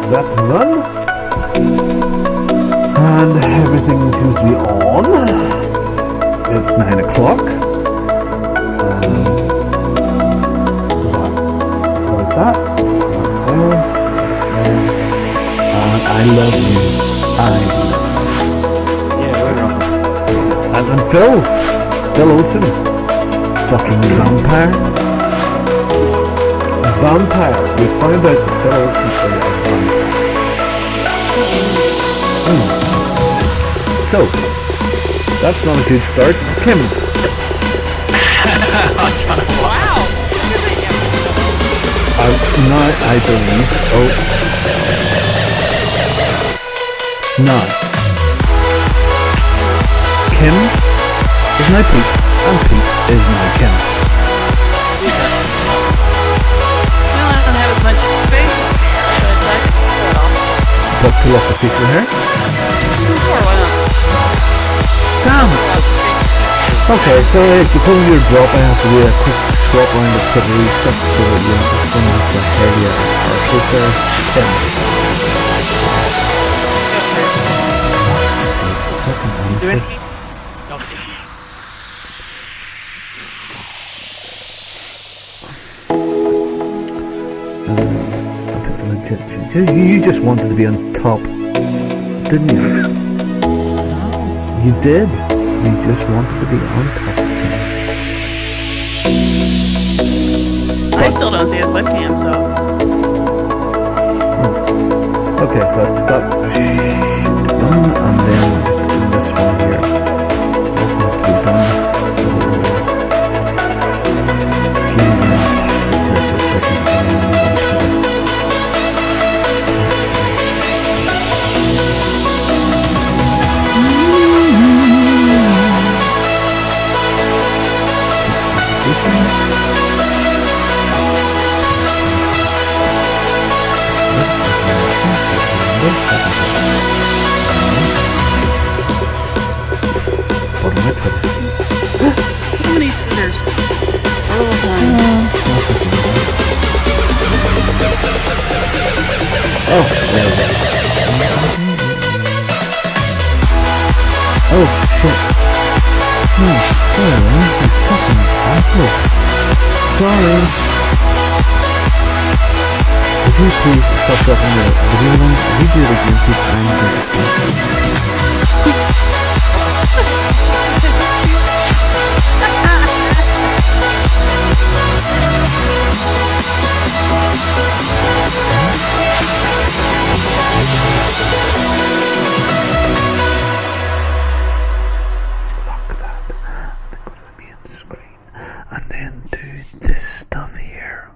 that one. And everything seems to be on. It's 9 o'clock. And that's about that. So that's there. That's there. And I love you. Yeah, we're on. And Phil Olsen. Fucking vampire. Vampire. We found out that Phil Olsen is a vampire. So, that's not a good start. Kim. Wow. Now I believe. Oh. Now. Kim is my Pete, and Pete is my Kim. Well, I don't have as much space as I could. But pull off the feature hair. Sure, why not? Damn! Okay, so because of your drop, I have to do a quick swap around the Twittery stuff, so you're just going to have to hear your partials there. Kim. Let's see. Fucking Do Andrew. anything? I put the legit change. You just wanted to be on top, didn't you? You did. You just wanted to be on top. I still don't see his webcam, so. Okay, so that's that shit done, and then just do this one here. Also has to be done. So sits there for a second, and then How many scissors? oh, there we go. Oh, shit. No, sorry, you fucking asshole. Sorry. Would you please stop dropping the video line? If you do it again, please, I'm going to stop. Lock that, and then go to the main screen, and then do this stuff here.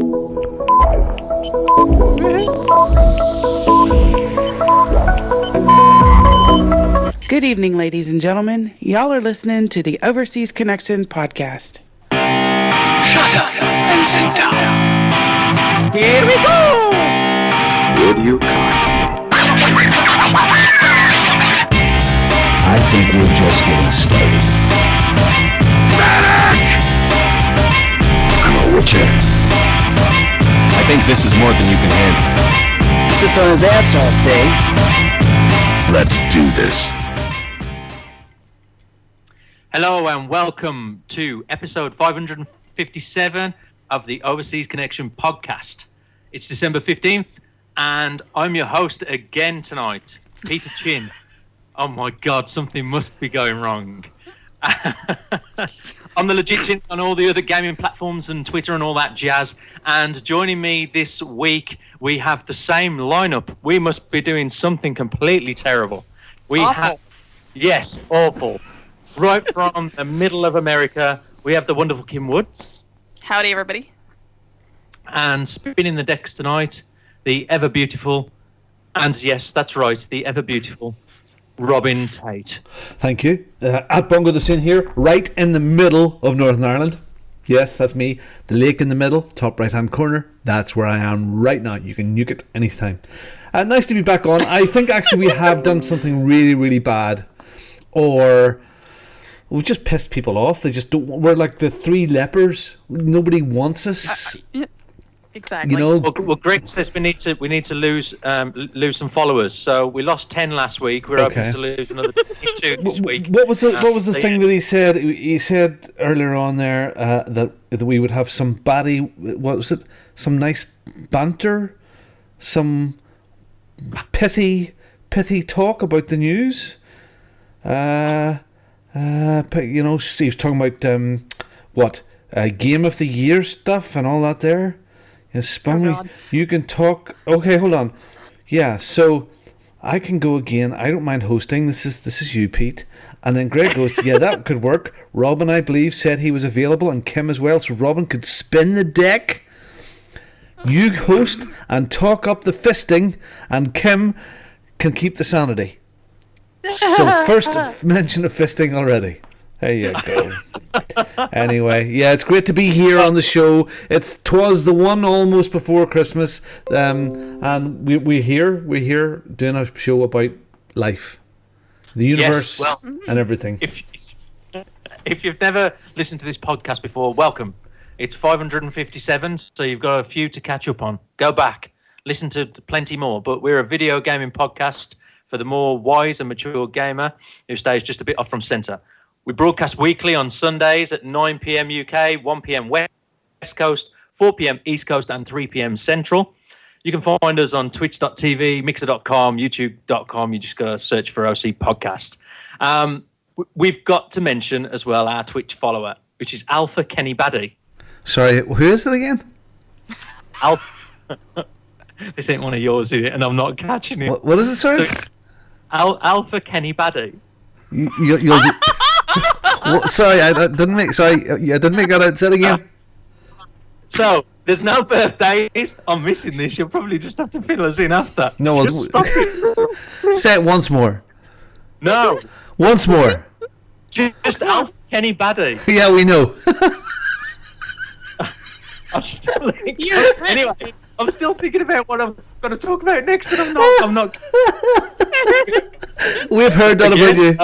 Good evening, ladies and gentlemen. Y'all are listening to the Overseas Connection podcast. Shut up and sit down. Here we go! Would you kindly? I think we're just getting started. Medic! I'm a witcher. I think this is more than you can handle. He sits on his ass all day. Let's do this. Hello and welcome to episode 557 of the Overseas Connection podcast. It's December 15th and I'm your host again tonight, Peter Chin. Oh my God, something must be going wrong. I'm the Legit Chin on all the other gaming platforms and Twitter and all that jazz. And joining me this week, we have the same lineup. We must be doing something completely terrible. Yes, awful. Right from the middle of America, we have the wonderful Kim Woods. Howdy, everybody. And spinning the decks tonight, the ever beautiful, and yes, that's right, the ever beautiful Robin Tate. Thank you. At Bongo the Sin here, right in the middle of Northern Ireland. Yes, that's me. The lake in the middle, top right-hand corner. That's where I am right now. You can nuke it anytime. Nice to be back on. I think actually we have done something really, really bad. Or we've just pissed people off. They just don't. We're like the three lepers. Nobody wants us. exactly. You know, Well, Greg says we need to lose some followers. So we lost 10 last week. We're hoping to lose another 22 this week. what was the thing that he said? He said earlier on there that we would have some what was it? Some nice banter, some pithy talk about the news. You know, Steve's talking about Game of the Year stuff and all that there. Yes, Spummy, you can talk. Okay, hold on. Yeah, so I can go again. I don't mind hosting. This is you, Pete. And then Greg goes, yeah, that could work. Robin, I believe, said he was available, and Kim as well. So Robin could spin the deck. You host and talk up the fisting, and Kim can keep the sanity. So first mention of fisting already. There you go. Anyway, yeah, it's great to be here on the show. Twas the one almost before Christmas, and we're here doing a show about life, the universe, and everything. If you've never listened to this podcast before, welcome. It's 557, so you've got a few to catch up on. Go back, listen to plenty more. But we're a video gaming podcast for the more wise and mature gamer who stays just a bit off from centre. We broadcast weekly on Sundays at 9 p.m. UK, 1 p.m. West Coast, 4 p.m. East Coast, and 3 p.m. Central. You can find us on twitch.tv, mixer.com, youtube.com. You just go search for OC Podcast. We've got to mention as well our Twitch follower, which is Alpha Kenny Baddy. Sorry, who is it again? Alpha. This ain't one of yours, is it? And I'm not catching it. What is it, sorry? So it's Alpha Kenny Baddy. Sorry, I didn't make that out. Say it again. So there's no birthdays. I'm missing this. You'll probably just have to fill us in after. No, just stop it. Say it once more. No. Once more. Just Alpha Kenny Baddy. Yeah, we know. I'm still anyway. I'm still thinking about what I'm going to talk about next, and I'm not. We've heard that about you.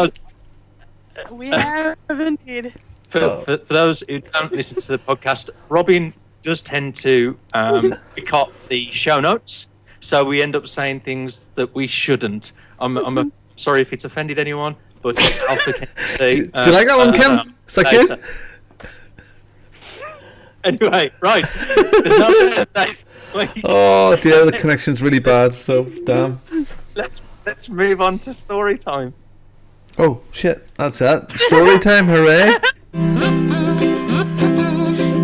We have indeed. For those who don't listen to the podcast, Robin does tend to pick up the show notes, so we end up saying things that we shouldn't. I'm sorry if it's offended anyone, but Alpha can say. Do you like that one, Kim? Is that good? Anyway, right. There's no birthdays. Oh dear, the connection's really bad. So damn. Let's move on to story time. Oh shit, that's that. Story time, hooray!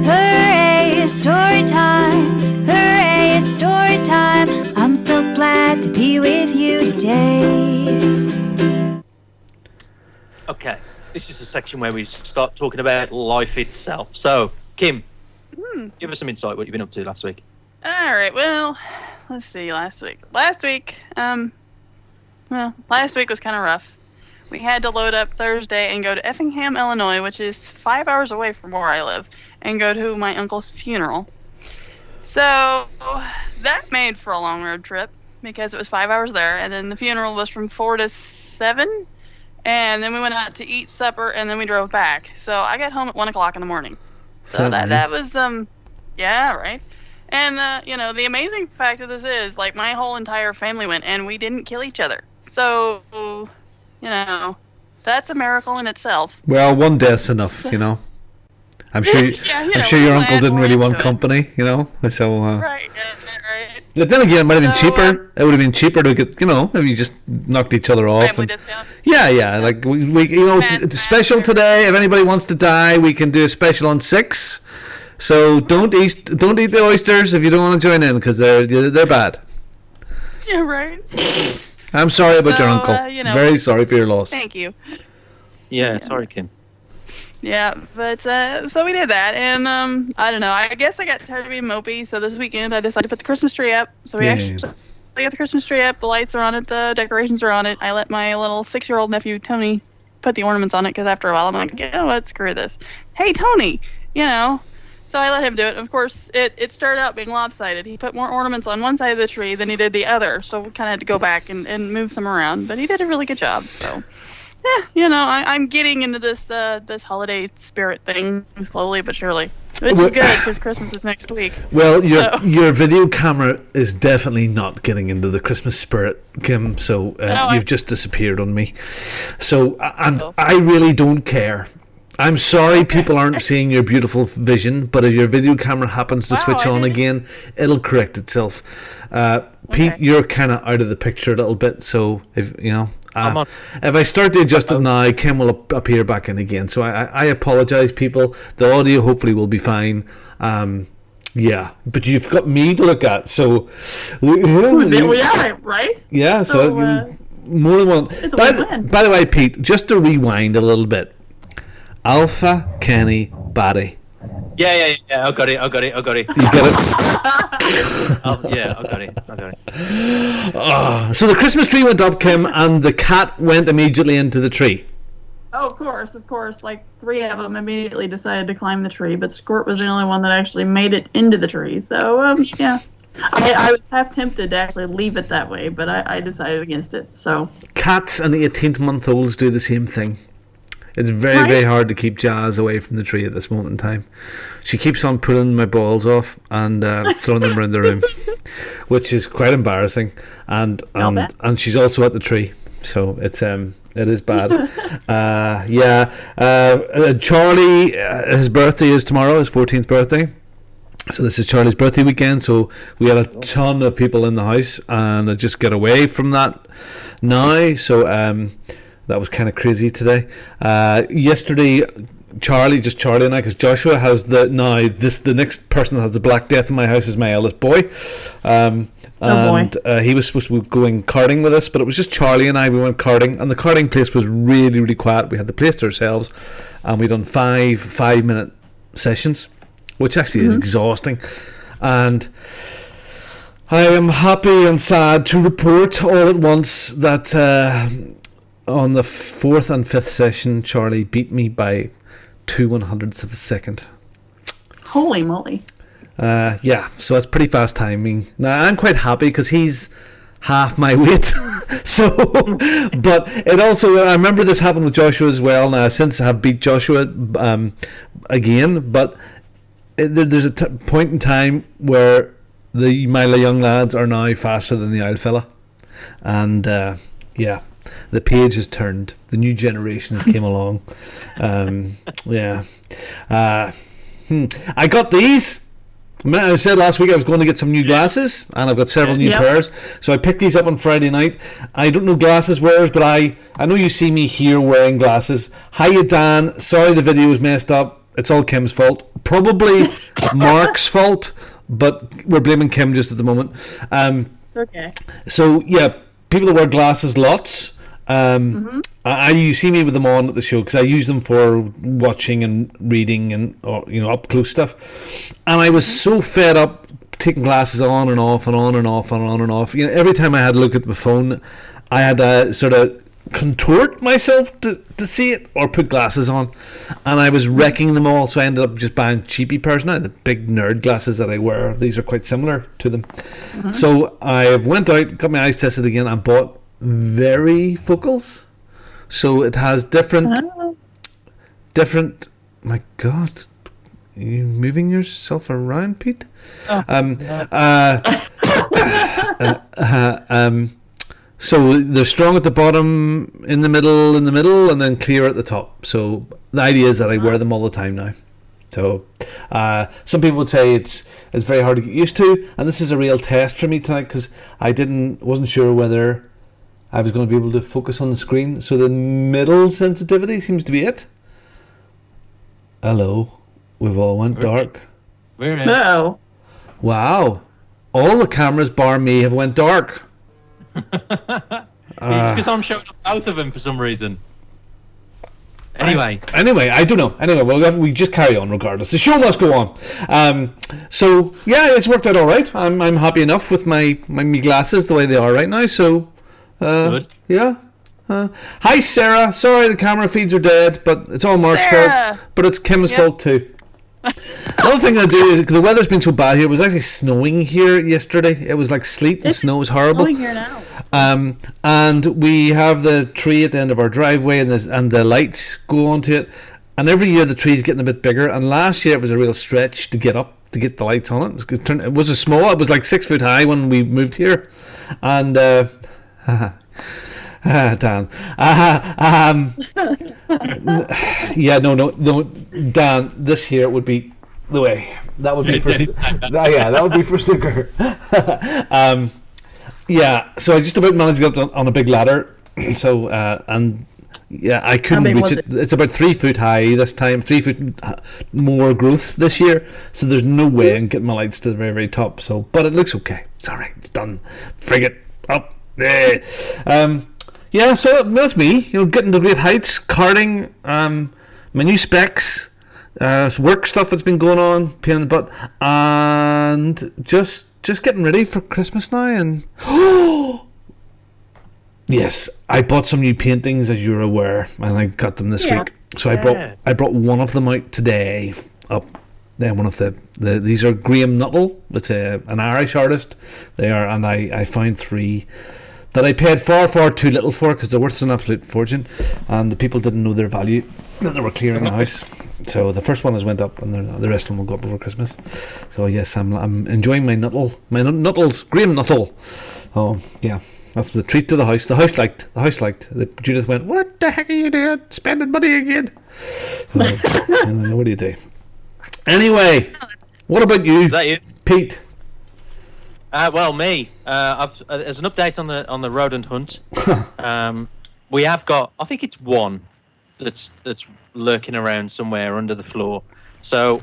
Hooray, it's story time. Hooray, it's story time. I'm so glad to be with you today. Okay, this is a section where we start talking about life itself. So, Kim, give us some insight what you've been up to last week. All right. Well, let's see. Last week was kind of rough. We had to load up Thursday and go to Effingham, Illinois, which is 5 hours away from where I live, and go to my uncle's funeral. So that made for a long road trip because it was 5 hours there, and then the funeral was from 4 to 7, and then we went out to eat supper, and then we drove back. So I got home at 1 o'clock in the morning. So that was yeah, right. And the amazing fact of this is, like, my whole entire family went, and we didn't kill each other. So, that's a miracle in itself. Well, one death's enough, I'm sure. I'm sure your uncle didn't really want company, So. Right. But then again, it might have been cheaper. It would have been cheaper to get, if you just knocked each other off. Family discount. Yeah. Like we it's special today. If anybody wants to die, we can do a special on 6. So don't eat the oysters if you don't want to join in because they're bad. Yeah, right. I'm sorry about your uncle. Very sorry for your loss. Thank you. Yeah. Sorry, Kim. Yeah, but so we did that, and I don't know. I guess I got tired of being mopey, so this weekend I decided to put the Christmas tree up. So we actually got the Christmas tree up. The lights are on it. The decorations are on it. I let my little 6-year-old nephew Tony put the ornaments on it because after a while I'm like, you know what, screw this. Hey Tony, So I let him do it. Of course, it started out being lopsided. He put more ornaments on one side of the tree than he did the other, so we kind of had to go back and move some around. But he did a really good job. So, yeah, I'm getting into this holiday spirit thing slowly but surely. Which is good because Christmas is next week. Well, your video camera is definitely not getting into the Christmas spirit, Kim. So you've just disappeared on me. So and I really don't care. I'm sorry people aren't seeing your beautiful vision, but if your video camera happens to switch on again, it'll correct itself. Pete, you're kind of out of the picture a little bit, so if if I start to adjust it now, Kim will appear back in again. So I apologize, people. The audio hopefully will be fine. But you've got me to look at, so right? Yeah, so more than one. By the way, Pete, just to rewind a little bit. Alpha Kenny Batty. Yeah. I got it. You get it? I got it. So the Christmas tree went up, Kim, and the cat went immediately into the tree. Oh, of course. Like 3 of them immediately decided to climb the tree, but Squirt was the only one that actually made it into the tree. So, yeah. I was half tempted to actually leave it that way, but I decided against it. So cats and 18-month-olds do the same thing. It's very, very hard to keep Jazz away from the tree at this moment in time. She keeps on pulling my balls off and throwing them around the room, which is quite embarrassing. And she's also at the tree, so it is bad. Charlie, his birthday is tomorrow, his 14th birthday. So this is Charlie's birthday weekend. So we had a ton of people in the house, and I just get away from that now. So that was kind of crazy today. Yesterday, Charlie and I, because Joshua has the next person that has the Black Death in my house is my eldest boy. He was supposed to be going karting with us, but it was just Charlie and I. We went karting, and the karting place was really, really quiet. We had the place to ourselves, and we done 5-minute sessions, which actually is exhausting. And I am happy and sad to report all at once that on the 4th and 5th session, Charlie beat me by 2/100ths of a second. Holy moly. So that's pretty fast timing. Now, I'm quite happy because he's half my weight. But it also, I remember this happened with Joshua as well. Now, since I have beat Joshua again, but there's a point in time where my young lads are now faster than the old fella. And, the page has turned. The new generation has came along. I got these. I said last week I was going to get some new glasses, and I've got several new pairs. So I picked these up on Friday night. I don't know glasses wearers, but I know you see me here wearing glasses. Hiya, Dan. Sorry the video was messed up. It's all Kim's fault. Probably Mark's fault, but we're blaming Kim just at the moment. Okay. So, yeah, people that wear glasses lots. You see me with them on at the show because I use them for watching and reading and up close stuff, and I was so fed up taking glasses on and off and on and off and on and off. Every time I had to look at my phone, I had to sort of contort myself to see it or put glasses on, and I was wrecking them all. So I ended up just buying cheapy pairs now. The big nerd glasses that I wear, these are quite similar to them. So I went out, got my eyes tested again, and bought varifocals. So it has different. My God, are you moving yourself around, Pete? So they're strong at the bottom, in the middle, and then clear at the top. So the idea is that I wear them all the time now. So some people would say it's very hard to get used to, and this is a real test for me tonight because I wasn't sure whether I was going to be able to focus on the screen. So the middle sensitivity seems to be it. Hello. We've all went dark. No. Wow. All the cameras bar me have went dark. It's because I'm showing both of them for some reason. Anyway, I don't know. Anyway, we just carry on regardless. The show must go on. So yeah, it's worked out all right. I'm happy enough with my glasses the way they are right now. So good. Yeah. Hi Sarah. Sorry the camera feeds are dead, but it's all Mark's fault. But it's Kim's fault too. Another thing I do is the weather's been so bad here. It was actually snowing here yesterday. It was like sleet and snow. It was horrible. Snowing here now. And we have the tree at the end of our driveway, and the lights go onto it. And every year the tree's getting a bit bigger. And last year it was a real stretch to get up to get the lights on it. It was a small. It was like 6 foot high when we moved here, and Dan. Yeah, no, Dan. This year would be the way. That would be for. Yeah, that would be for snooker. Yeah, so I just about managed to get up on a big ladder. So and. Yeah, I couldn't reach it. It's about 3 foot high this time, 3 foot more growth this year. So there's no way I'm getting my lights to the very, very top. So, but it looks okay. It's all right. It's done. Frigate up there. Yeah, so that's me. Getting to great heights, karting, my new specs, some work stuff that's been going on, pain in the butt, and just getting ready for Christmas now. And yes, I bought some new paintings, as you're aware, and I got them this week. So I brought one of them out today. Up there, one of the these are Graham Nuttall. It's an Irish artist. They are, and I found 3 that I paid far too little for because they're worth an absolute fortune, and the people didn't know their value that they were clearing the house. So the first one has went up, and the rest of them will go up over Christmas. So yes, I'm enjoying my Nuttall's Graham Nuttall. Oh yeah. That's the treat to the house. The house liked. Judith went, "What the heck are you doing? Spending money again?" What do you do? Anyway, what about you? Is that you, Pete? Well, me. As an update on the rodent hunt, we have got. I think it's one that's lurking around somewhere under the floor. So,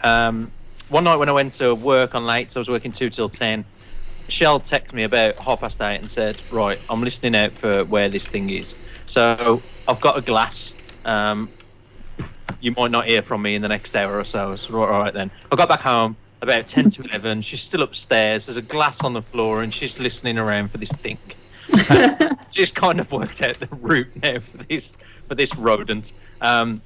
one night when I went to work on late, so I was working 2 till 10. Michelle texted me about 8:30 and said, "Right, I'm listening out for where this thing is." So I've got a glass. You might not hear from me in the next hour or so. So all right then. I got back home about 10 to 11. She's still upstairs. There's a glass on the floor, and she's listening around for this thing. She's kind of worked out the route now for this rodent.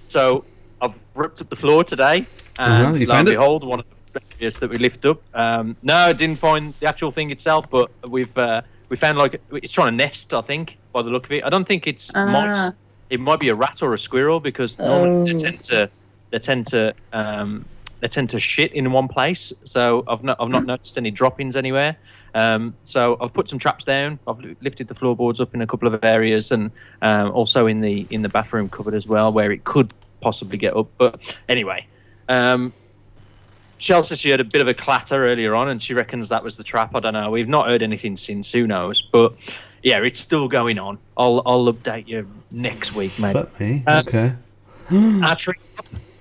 So I've ripped up the floor today, and lo and behold, one of the areas that we lift up. No, I didn't find the actual thing itself, but we found like it's trying to nest. I think by the look of it, I don't think it's mice. It might be a rat or a squirrel because normally they tend to shit in one place. So I've not noticed any drop-ins anywhere. So I've put some traps down. I've lifted the floorboards up in a couple of areas, and also in the bathroom cupboard as well, where it could possibly get up. But anyway. Chelsea, she heard a bit of a clatter earlier on, and she reckons that was the trap. I don't know. We've not heard anything since. Who knows? But yeah, it's still going on. I'll update you next week, mate. Okay. Our tree,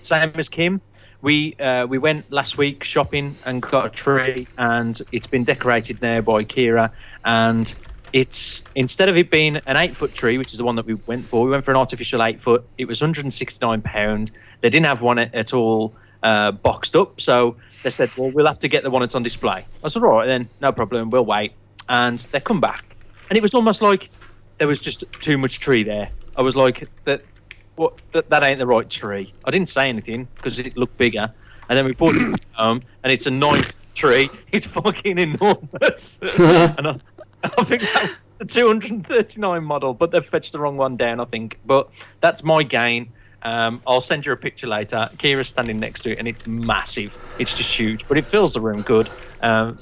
same as Kim. We went last week shopping and got a tree, and it's been decorated now by Kira. And it's, instead of it being an 8-foot tree, which is the one that we went for an artificial 8-foot. It was £169. They didn't have one at all boxed up, so they said, well, we'll have to get the one that's on display. I said, all right then, no problem, we'll wait. And they come back, and it was almost like there was just too much tree there. I was like, that ain't the right tree. I didn't say anything because it looked bigger, and then we brought it home, and it's a 9-foot tree. It's fucking enormous. And I think that was the 239 model, but they've fetched the wrong one down, I think. But that's my gain. I'll send you a picture later. Kira's standing next to it, and it's massive. It's just huge, but it fills the room good. I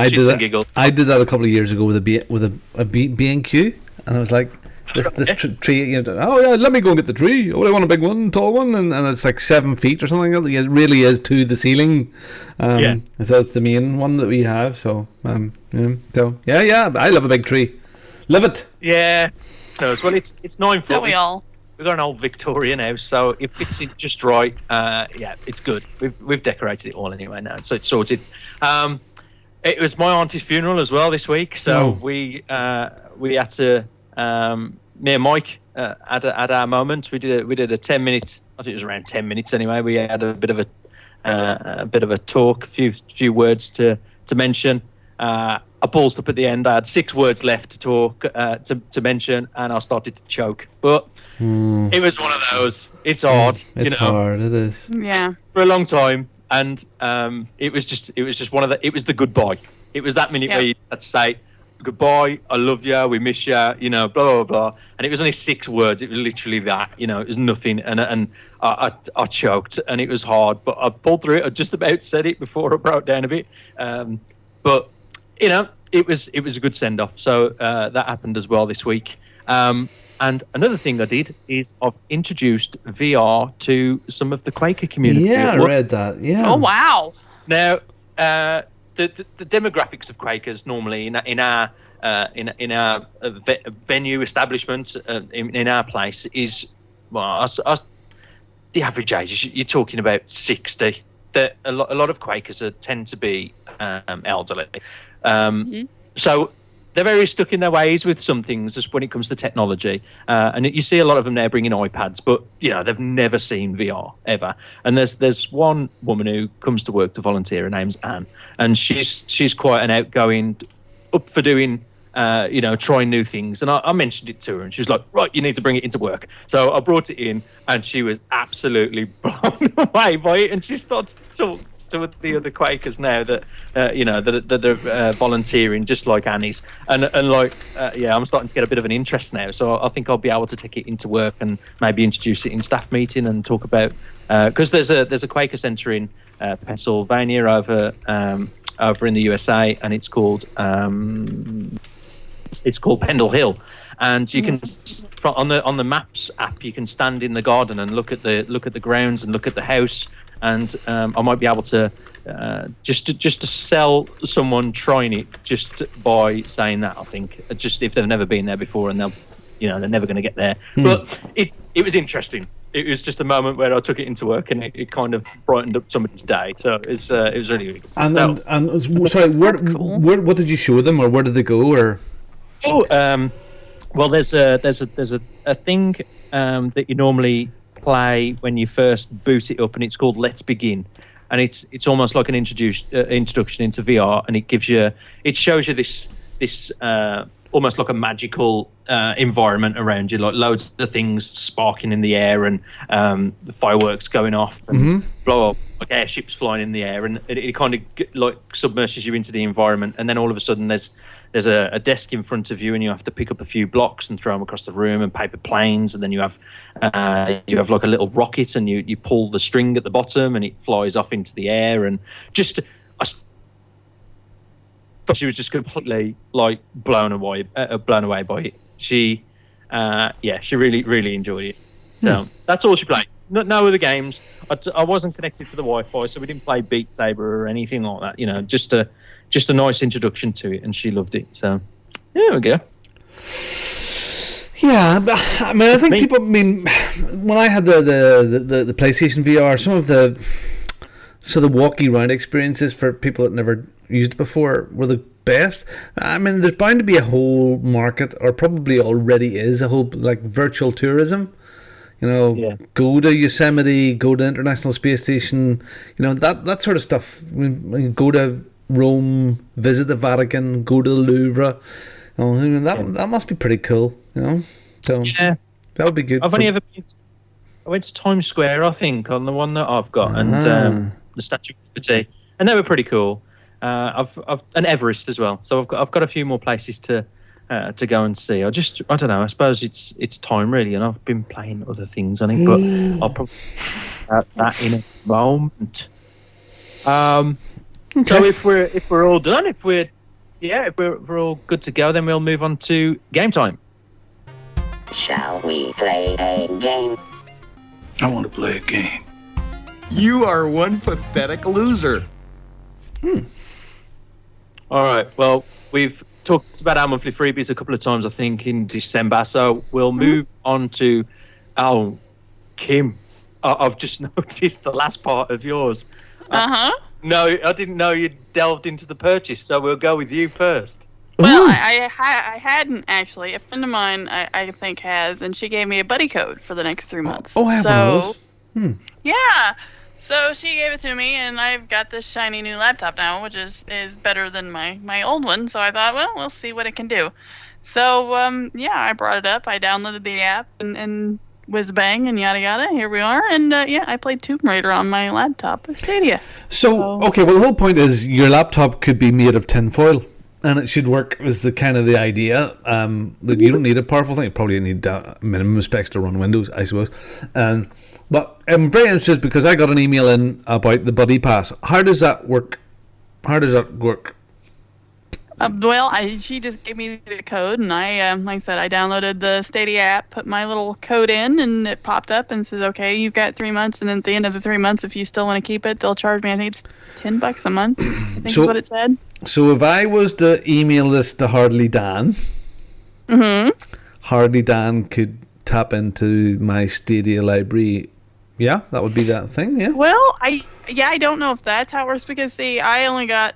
did that a couple of years ago with a B&Q, and I was like, this tree. Oh yeah, let me go and get the tree. Oh, I want a big one, tall one, and it's like 7 feet or something. It really is to the ceiling. So it's the main one that we have. So yeah, I love a big tree. Love it. Yeah. No, well, it's 9 foot. Don't we all? We've got an old Victorian house, so it fits in just right. Yeah, it's good. We've decorated it all anyway now, so it's sorted. It was my auntie's funeral as well this week, so we had to. Me and Mike had our moment. We did a 10-minute. I think it was around 10 minutes anyway. We had a bit of a talk, a few words to mention. I paused up at the end. I had 6 words left to talk to mention, and I started to choke. But it was one of those. It's hard. It's hard. It is. Yeah. For a long time, and it was just one of the. It was the goodbye. It was that minute where you had to say goodbye, I love you, we miss you, you know, blah, blah, blah. And it was only 6 words. It was literally that, you know, it was nothing. And I choked, and it was hard, but I pulled through it. I just about said it before I broke down a bit. But, you know, it was a good send-off. So that happened as well this week. And another thing I did is I've introduced VR to some of the Quaker community. Yeah, I read that. Yeah. Oh, wow. Now, the demographics of Quakers normally in our venue establishment in our place is, well, the average age is, you're talking about 60. A lot of Quakers tend to be elderly. So they're very stuck in their ways with some things just when it comes to technology. And you see a lot of them now bringing iPads, but, you know, they've never seen VR ever. And there's one woman who comes to work to volunteer. Her name's Anne. And she's quite an outgoing, up for doing, you know, trying new things. And I mentioned it to her, and she was like, right, you need to bring it into work. So I brought it in, and she was absolutely blown away by it. And she started to talk to the other Quakers now that you know that they're volunteering just like Annie's, and like yeah, I'm starting to get a bit of an interest now. So I think I'll be able to take it into work and maybe introduce it in staff meeting and talk about, because there's a Quaker centre in Pennsylvania over in the USA, and it's called Pendle Hill. And you can, on the Maps app, you can stand in the garden and look at the grounds and look at the house. And I might be able to just to sell someone trying it just by saying that. I think just if they've never been there before, and they're never going to get there. But it was interesting. It was just a moment where I took it into work, and it kind of brightened up somebody's day. So it was really, really good. And sorry, what did you show them, or where did they go, or? Well, there's a thing that you normally play when you first boot it up, and it's called Let's Begin, and it's almost like an introduction into VR, and it shows you this almost like a magical environment around you, like loads of things sparking in the air, and fireworks going off, and blah, blah, like airships flying in the air, and it kind of like submerges you into the environment. And then all of a sudden there's a desk in front of you, and you have to pick up a few blocks and throw them across the room, and paper planes, and then you have like a little rocket, and you pull the string at the bottom, and it flies off into the air. And she was just completely like blown away by it. She really, really enjoyed it. So that's all she played. No other games. I wasn't connected to the Wi-Fi, so we didn't play Beat Saber or anything like that. You know, just a nice introduction to it, and she loved it. So there we go. Yeah, I mean, I think people. I mean, when I had the PlayStation VR, some of the walkie around experiences for people that never used it before were the best. I mean, there's bound to be a whole market, or probably already is, a whole like virtual tourism. You know, go to Yosemite, go to International Space Station. You know, that sort of stuff. I mean, go to Rome, visit the Vatican, go to the Louvre. You know, that must be pretty cool. You know, so that would be good. I've only ever been. I went to Times Square, I think, on the one that I've got, and the Statue of Liberty, and they were pretty cool. I've and Everest as well. So I've got a few more places to go and see. I don't know. I suppose it's time really, and I've been playing other things on it, but I'll probably that in a moment. Okay. So if we're all done, if we're all good to go, then we'll move on to game time. Shall we play a game? I want to play a game. You are one pathetic loser. All right. Well, we've talked about our monthly freebies a couple of times, I think, in December. So we'll move on to Kim. I've just noticed the last part of yours. No, I didn't know you delved into the purchase, so we'll go with you first. Well, I hadn't actually. A friend of mine, I think, has, and she gave me a buddy code for the next 3 months. Oh, I have one of those. Yeah. So she gave it to me, and I've got this shiny new laptop now, which is better than my old one. So I thought, well, we'll see what it can do. So, I brought it up. I downloaded the app, and whiz bang and yada yada. Here we are, and I played Tomb Raider on my laptop with Stadia. So, okay, well, the whole point is your laptop could be made of tinfoil, and it should work. Is the kind of the idea. That you don't need a powerful thing. You probably need minimum specs to run Windows, I suppose. But I'm very interested because I got an email in about the Buddy Pass. How does that work? She just gave me the code, and I, like I said, I downloaded the Stadia app, put my little code in, and it popped up and says, okay, you've got 3 months, and then at the end of the 3 months, if you still want to keep it, they'll charge me, I think it's $10 a month, I think is what it said. So if I was to email this to Hardly Dan, Hardly Dan could tap into my Stadia library. Yeah, that would be that thing, yeah? Well, I don't know if that's how it works, because, see, I only got,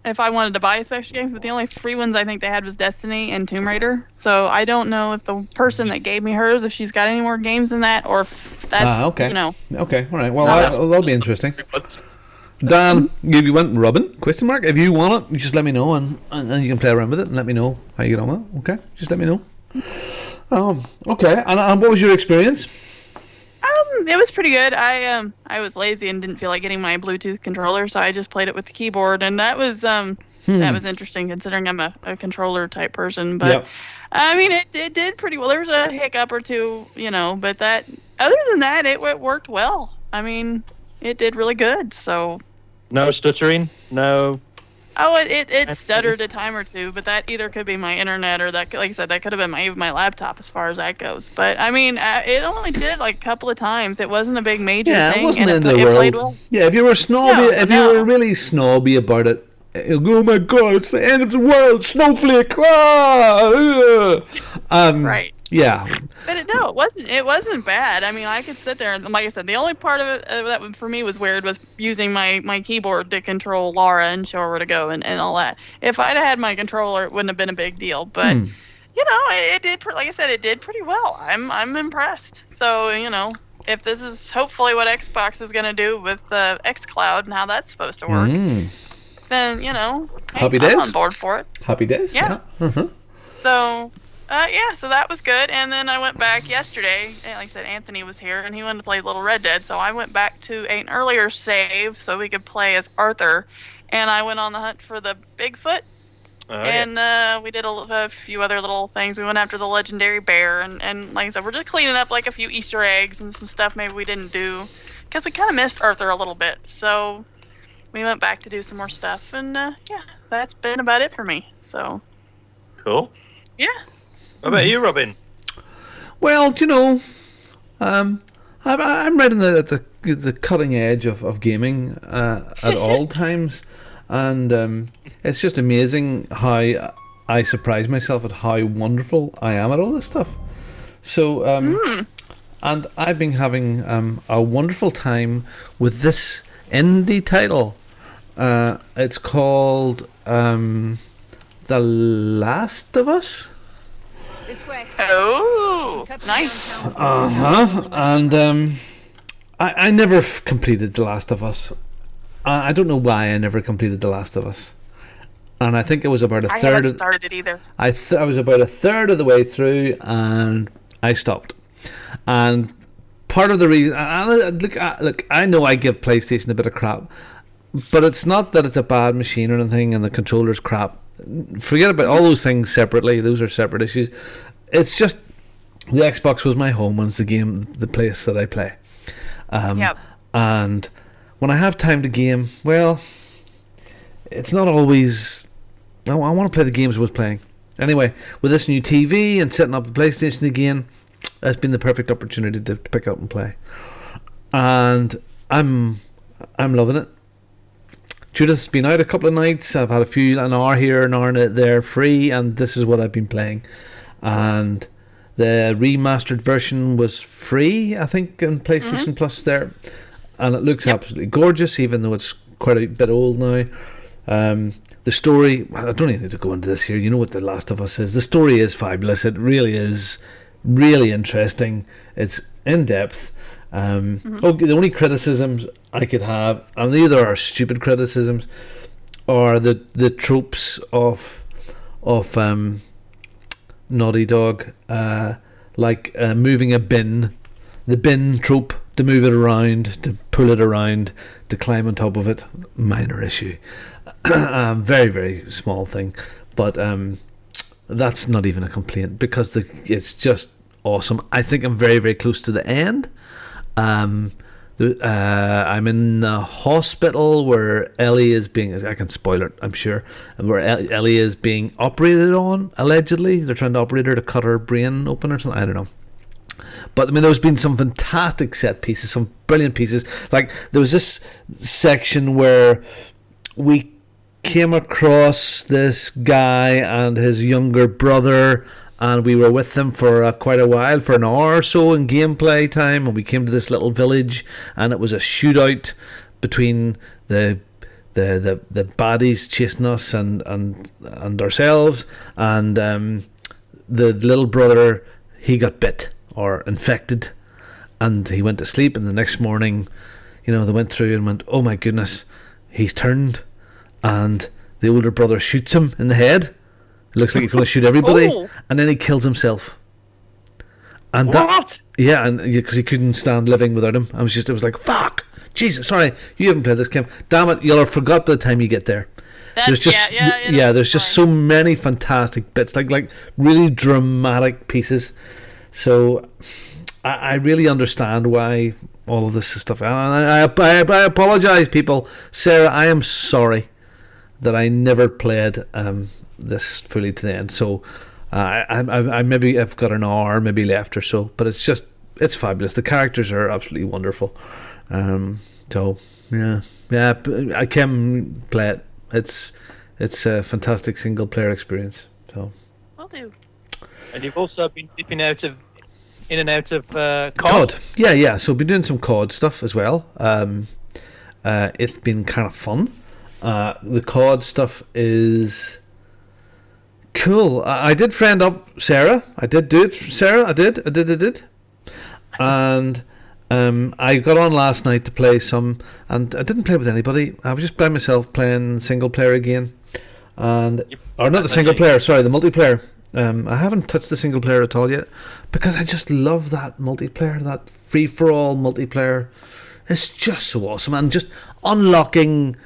if I wanted to buy a special game, but the only free ones I think they had was Destiny and Tomb Raider. So I don't know if the person that gave me hers, if she's got any more games than that, or if that's, okay. Okay, all right. Well, that'll be interesting. Dan, you went Robin? Question mark. If you want it, you just let me know, and you can play around with it and let me know how you get on with it. Okay, just let me know. Okay. And what was your experience? It was pretty good. I was lazy and didn't feel like getting my Bluetooth controller, so I just played it with the keyboard, and that was that was interesting considering I'm a controller type person. But I mean, it did pretty well. There was a hiccup or two, but that other than that, it worked well. I mean, it did really good. So no stuttering, no. Oh, it stuttered a time or two, but that either could be my internet or that, like I said, that could have been my laptop as far as that goes. But I mean, it only did it like a couple of times. It wasn't a big major thing. It wasn't in the world. Well. Yeah, if you were snobby, you were really snobby about it, oh my God, it's the end of the world, snowflake. Right. Yeah. But it wasn't bad. I mean, I could sit there and, like I said, the only part of it that for me was weird was using my keyboard to control Laura and show her where to go and all that. If I'd had my controller, it wouldn't have been a big deal. But it did. Like I said, it did pretty well. I'm impressed. So if this is hopefully what Xbox is going to do with the xCloud and how that's supposed to work, then Happy days. I'm on board for it. Happy days. Yeah. So. So that was good. And then I went back yesterday, and like I said, Anthony was here, and he wanted to play Little Red Dead, so I went back to an earlier save so we could play as Arthur, and I went on the hunt for the Bigfoot, and we did a few other little things. We went after the legendary bear, and like I said, we're just cleaning up like a few Easter eggs and some stuff maybe we didn't do, because we kind of missed Arthur a little bit, so we went back to do some more stuff, and that's been about it for me, so. Cool. Yeah. What about you, Robin? Well, I'm right in the cutting edge of gaming at all times, and it's just amazing how I surprise myself at how wonderful I am at all this stuff. So, and I've been having a wonderful time with this indie title. It's called The Last of Us. Oh, nice. And I never completed The Last of Us. I don't know why I never completed The Last of Us. And I think it was about a third. I haven't started it either. I was about a third of the way through, and I stopped. And part of the reason, look, I know I give PlayStation a bit of crap, but it's not that it's a bad machine or anything, and the controller's crap. Forget about all those things separately. Those are separate issues. It's just the Xbox was my home, and it's the place that I play. And when I have time to game, well, it's not always. I want to play the games I was playing. Anyway, with this new TV and setting up the PlayStation again, that's been the perfect opportunity to pick up and play. And I'm loving it. Judith's been out a couple of nights. I've had an hour here, an hour there free, and this is what I've been playing. And the remastered version was free, I think, on PlayStation Plus there. And it looks absolutely gorgeous, even though it's quite a bit old now. The story, I don't even need to go into this here. You know what The Last of Us is. The story is fabulous. It really is really interesting. It's in-depth. The only criticisms I could have, and either are stupid criticisms or the tropes of Naughty Dog, like moving a bin, the bin trope, to move it around, to pull it around, to climb on top of it. Minor issue. Very, very small thing. but that's not even a complaint because it's just awesome. I think I'm very, very close to the end. I'm in the hospital where Ellie is being, I can spoil it, I'm sure, where Ellie is being operated on, allegedly. They're trying to operate her to cut her brain open or something, I don't know. But I mean, there's been some fantastic set pieces, some brilliant pieces. Like there was this section where we came across this guy and his younger brother, and we were with them for quite a while, for an hour or so in gameplay time, and we came to this little village, and it was a shootout between the baddies chasing us and ourselves, and the little brother, he got bit or infected, and he went to sleep, and the next morning, they went through and went, oh my goodness, he's turned, and the older brother shoots him in the head. It looks like he's going to shoot everybody, and then he kills himself. And what? And because he couldn't stand living without him. It was like, fuck, Jesus, sorry, you haven't played this game. Damn it, you'll have forgot by the time you get there. There's just there's just so many fantastic bits, like really dramatic pieces. So I really understand why all of this stuff. And I apologize, people. Sarah, I am sorry that I never played this fully to the end. So I maybe I've got an hour maybe left or so, but it's fabulous. The characters are absolutely wonderful. So I can play it. It's a fantastic single player experience. So will do. And you've also been dipping in and out of COD. COD. Yeah. So I've been doing some COD stuff as well. It's been kind of fun. The COD stuff is cool. I did friend up Sarah. I did do it, Sarah. I did. And I got on last night to play some, and I didn't play with anybody. I was just by myself playing single player again, or not the single player. Sorry, the multiplayer. I haven't touched the single player at all yet because I just love that multiplayer, that free for all multiplayer. It's just so awesome, and just unlocking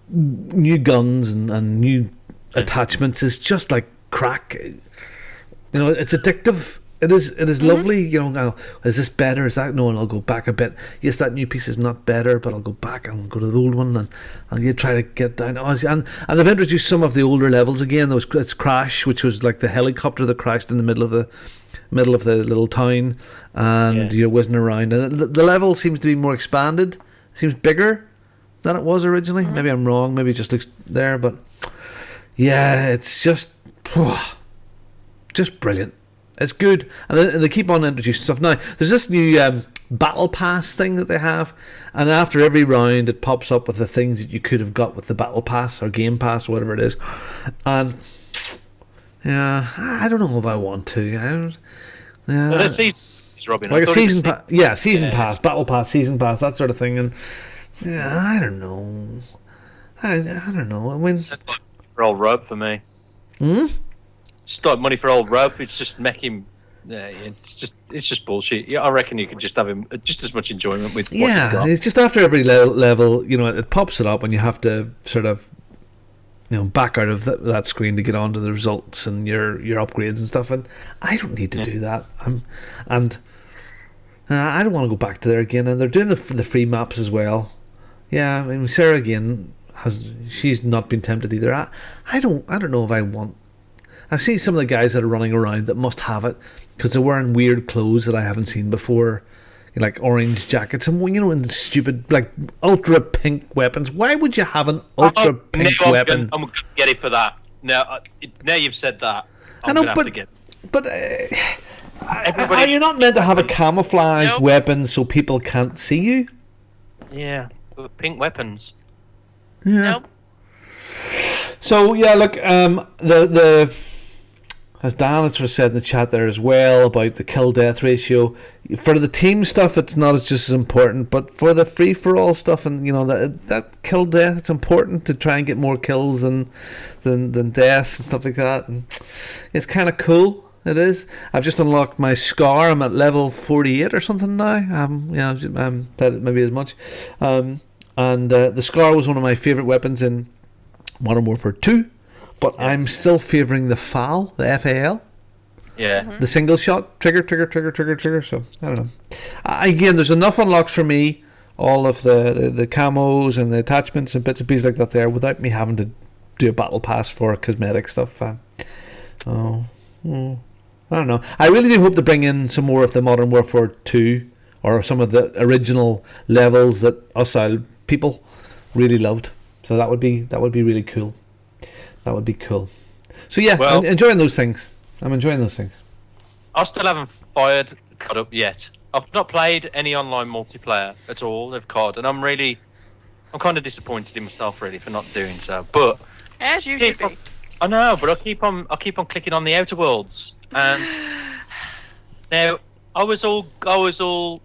new guns and new attachments is just like crack. It's addictive. It is lovely. Now, is this better? Is that no? And I'll go back a bit. Yes, that new piece is not better, but I'll go back and go to the old one, and you try to get down. And they've introduced some of the older levels again. It's Crash, which was like the helicopter that crashed in the middle of the little town, and you're whizzing around, and the level seems to be more expanded. It seems bigger than it was originally. Maybe I'm wrong. Maybe it just looks there, but yeah, it's just brilliant. It's good, and they keep on introducing stuff. Now there's this new battle pass thing that they have, and after every round it pops up with the things that you could have got with the battle pass or game pass or whatever it is. And I don't know if I want to. The season, Robin, like a season pass, season pass, battle pass, season pass, that sort of thing. And I don't know. I don't know. I mean, that's like for old rope for me. Just like money for old rope. It's just making. It's just bullshit. Yeah, I reckon you could just have just as much enjoyment with. What you've got. It's just after every level, it pops it up, and you have to sort of, back out of that screen to get onto the results and your upgrades and stuff. And I don't need to do that. I don't want to go back to there again. And they're doing the free maps as well. Yeah, I mean, Sarah again she's not been tempted either. I don't know if I want. I see some of the guys that are running around that must have it because they're wearing weird clothes that I haven't seen before, like orange jackets and and stupid like ultra pink weapons. Why would you have an ultra pink weapon? I'm gonna get it for that. Now you've said that. I know, but are you not meant to have a camouflage weapon so people can't see you? Yeah, but pink weapons. Yeah. Nope. So look, the as Dan has sort of said in the chat there as well about the kill death ratio. For the team stuff, it's not just as important, but for the free for all stuff and that kill death, it's important to try and get more kills than deaths and stuff like that. And it's kind of cool. It is. I've just unlocked my Scar. I'm at level 48 or something now. Maybe as much. And the Scar was one of my favourite weapons in Modern Warfare 2. but I'm still favouring the FAL, the FAL. Yeah. The single shot, trigger. So, I don't know. Again, there's enough unlocks for me, all of the camos and the attachments and bits and pieces like that there, without me having to do a battle pass for cosmetic stuff. I don't know. I really do hope to bring in some more of the Modern Warfare 2 or some of the original levels that us people really loved. So that would be really cool. That would be cool. So yeah, Well, I'm enjoying those things. I still haven't fired COD up yet. I've not played any online multiplayer at all of COD, and I'm kind of disappointed in myself really for not doing so. But as you should be. I know, but I keep on clicking on the Outer Worlds, and now I was all pro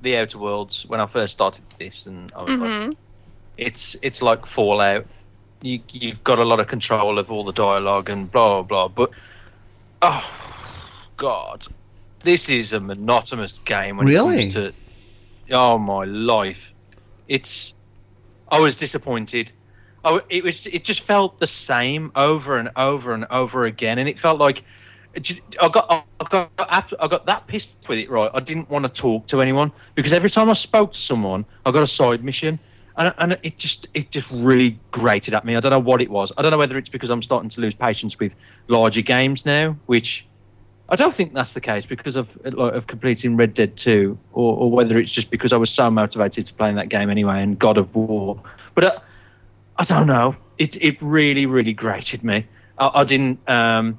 the Outer Worlds when I first started this, and I was like, it's like Fallout. You've got a lot of control of all the dialogue and blah blah blah. But oh god, this is a monotonous game when it comes to. Oh my life, I was disappointed. It just felt the same over and over and over again, and it felt like I got that pissed with it. Right, I didn't want to talk to anyone because every time I spoke to someone, I got a side mission, and it just really grated at me. I don't know what it was. I don't know whether it's because I'm starting to lose patience with larger games now, which I don't think that's the case because of completing Red Dead 2, or whether it's just because I was so motivated to playing that game anyway and God of War, but. I don't know. It really, really grated me. I didn't. The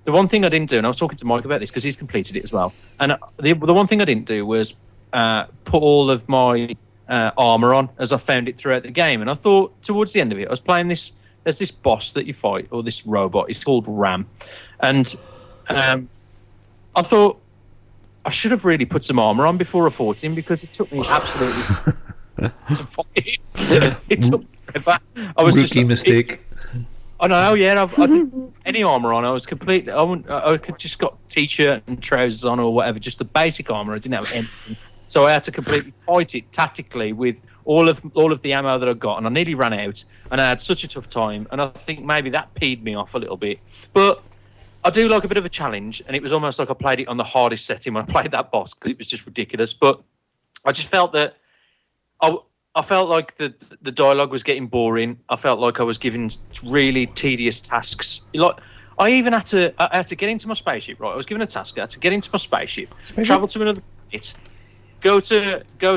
one thing I didn't do, and I was talking to Mike about this because he's completed it as well. And the one thing I didn't do was put all of my armor on as I found it throughout the game. And I thought towards the end of it, I was playing this. There's this boss that you fight, or this robot. It's called Ram, and I thought I should have really put some armor on before I fought him because it took me absolutely to fight him. It took. I was rookie mistake. I know, yeah. I didn't any armor on. I was completely. I could just got t-shirt and trousers on or whatever, just the basic armor. I didn't have anything, so I had to completely fight it tactically with all of the ammo that I got, and I nearly ran out. And I had such a tough time, and I think maybe that peed me off a little bit. But I do like a bit of a challenge, and it was almost like I played it on the hardest setting when I played that boss because it was just ridiculous. But I just felt that I felt like the dialogue was getting boring. I felt like I was given really tedious tasks. Like I had to get into my spaceship. Right, I was given a task. I had to get into my spaceship, travel to another planet, go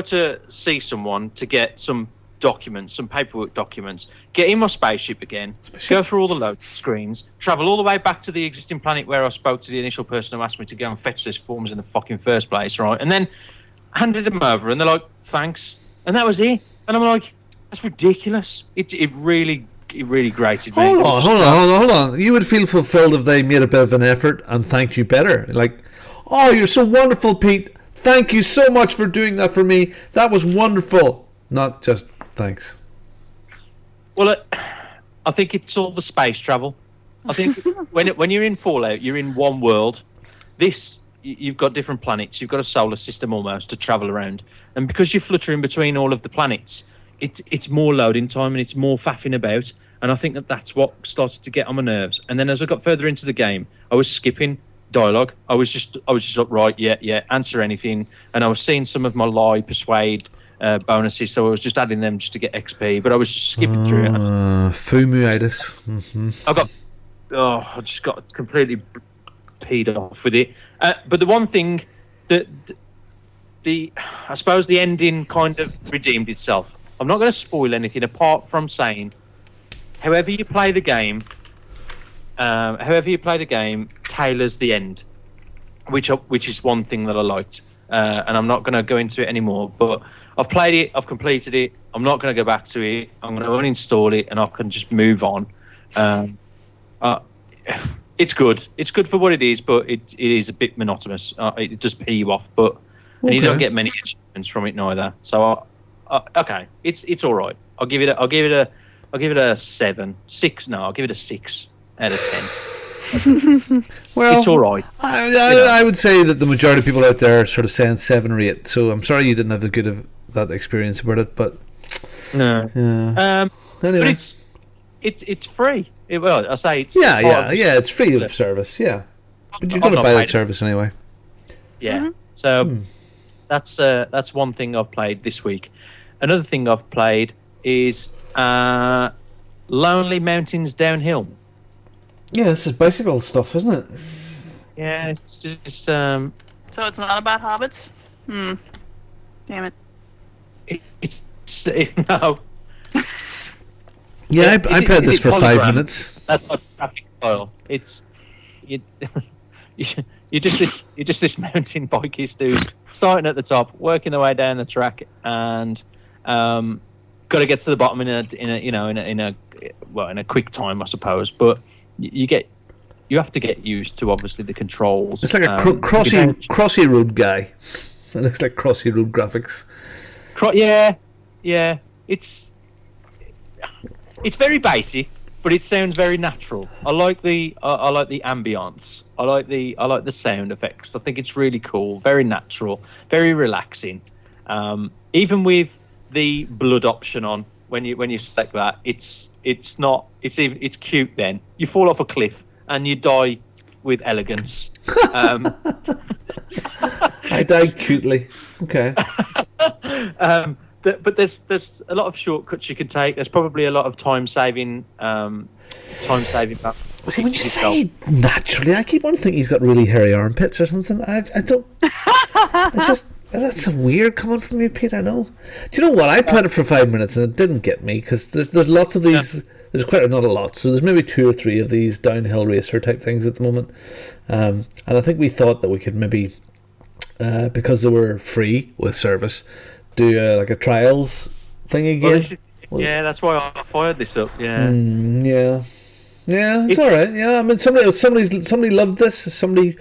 to see someone to get some documents, some paperwork documents. Get in my spaceship again. Go through all the load screens. Travel all the way back to the existing planet where I spoke to the initial person who asked me to go and fetch those forms in the fucking first place. Right, and then handed them over, and they're like, "Thanks." And that was it. And I'm like, that's ridiculous. It really grated me. Hold on. You would feel fulfilled if they made a bit of an effort and thanked you better. Like, oh, you're so wonderful, Pete. Thank you so much for doing that for me. That was wonderful. Not just thanks. Well, I think it's all the space travel. I think when you're in Fallout, you're in one world. You've got different planets. You've got a solar system almost to travel around, and because you're fluttering between all of the planets, it's more loading time and it's more faffing about. And I think that's what started to get on my nerves. And then as I got further into the game, I was skipping dialogue. I was just like, right, yeah, answer anything. And I was seeing some of my lie, persuade bonuses, so I was just adding them just to get XP. But I was just skipping through it. Fumu-itis. I just got completely peed off with it. But the one thing that I suppose the ending kind of redeemed itself. I'm not going to spoil anything apart from saying, however you play the game, tailors the end, which is one thing that I liked. And I'm not going to go into it anymore. But I've played it, I've completed it. I'm not going to go back to it. I'm going to uninstall it, and I can just move on. It's good. It's good for what it is, but it is a bit monotonous. It does pee you off, and you don't get many achievements from it neither. So, okay, it's all right. I'll give it a 7, 6. No, I'll give it a 6 out of 10. Well, it's all right. I would say that the majority of people out there are sort of saying 7 or 8. So I'm sorry you didn't have the good of that experience about it, but no. Yeah. Anyway. But it's free. Well, I say it's Yeah. It's free of service. Yeah, but you've got to buy that service anyway. Yeah. So that's one thing I've played this week. Another thing I've played is Lonely Mountains Downhill. Yeah, this is bicycle stuff, isn't it? Yeah, it's just. So it's not about hobbits? Damn it. It's no. Yeah, I played this for 5 minutes. That's not traffic style. It's you're just this mountain bikies dude starting at the top, working their way down the track, and got to get to the bottom in a quick time, I suppose. But you have to get used to obviously the controls. It's like a crossy road guy. It looks like crossy road graphics. Yeah. It's very basic, but it sounds very natural. I like the ambience. I like the sound effects. I think it's really cool, very natural, very relaxing. Even with the blood option on, when you select that, it's cute. Then you fall off a cliff and you die with elegance. I died cutely. Okay. But there's a lot of shortcuts you can take. There's probably a lot of time saving. See, when you say naturally, I keep on thinking he's got really hairy armpits or something. I don't. It's just that's so weird coming from you, Pete. I know. Do you know what? I played it for 5 minutes and it didn't get me because there's lots of these. Yeah. There's not a lot, so there's maybe 2 or 3 of these downhill racer type things at the moment, and I think we thought that we could maybe, because they were free with service, do like a trials thing again. Yeah, that's why I fired this up. Yeah, it's all right. Yeah, I mean, somebody loved this. Somebody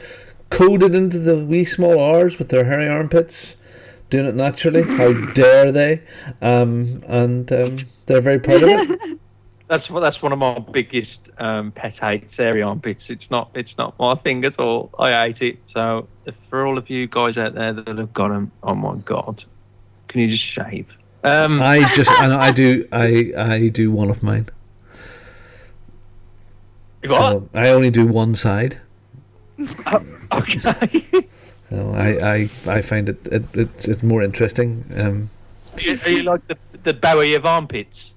coded into the wee small R's with their hairy armpits, doing it naturally. How dare they? And they're very proud of it. That's one of my biggest pet hates, hairy armpits. It's not my thing at all. I hate it. So for all of you guys out there that have got them, oh my god, can you just shave? I do one of mine. What? So I only do one side. Okay. So I find it's more interesting. Are you like the Bowie of armpits?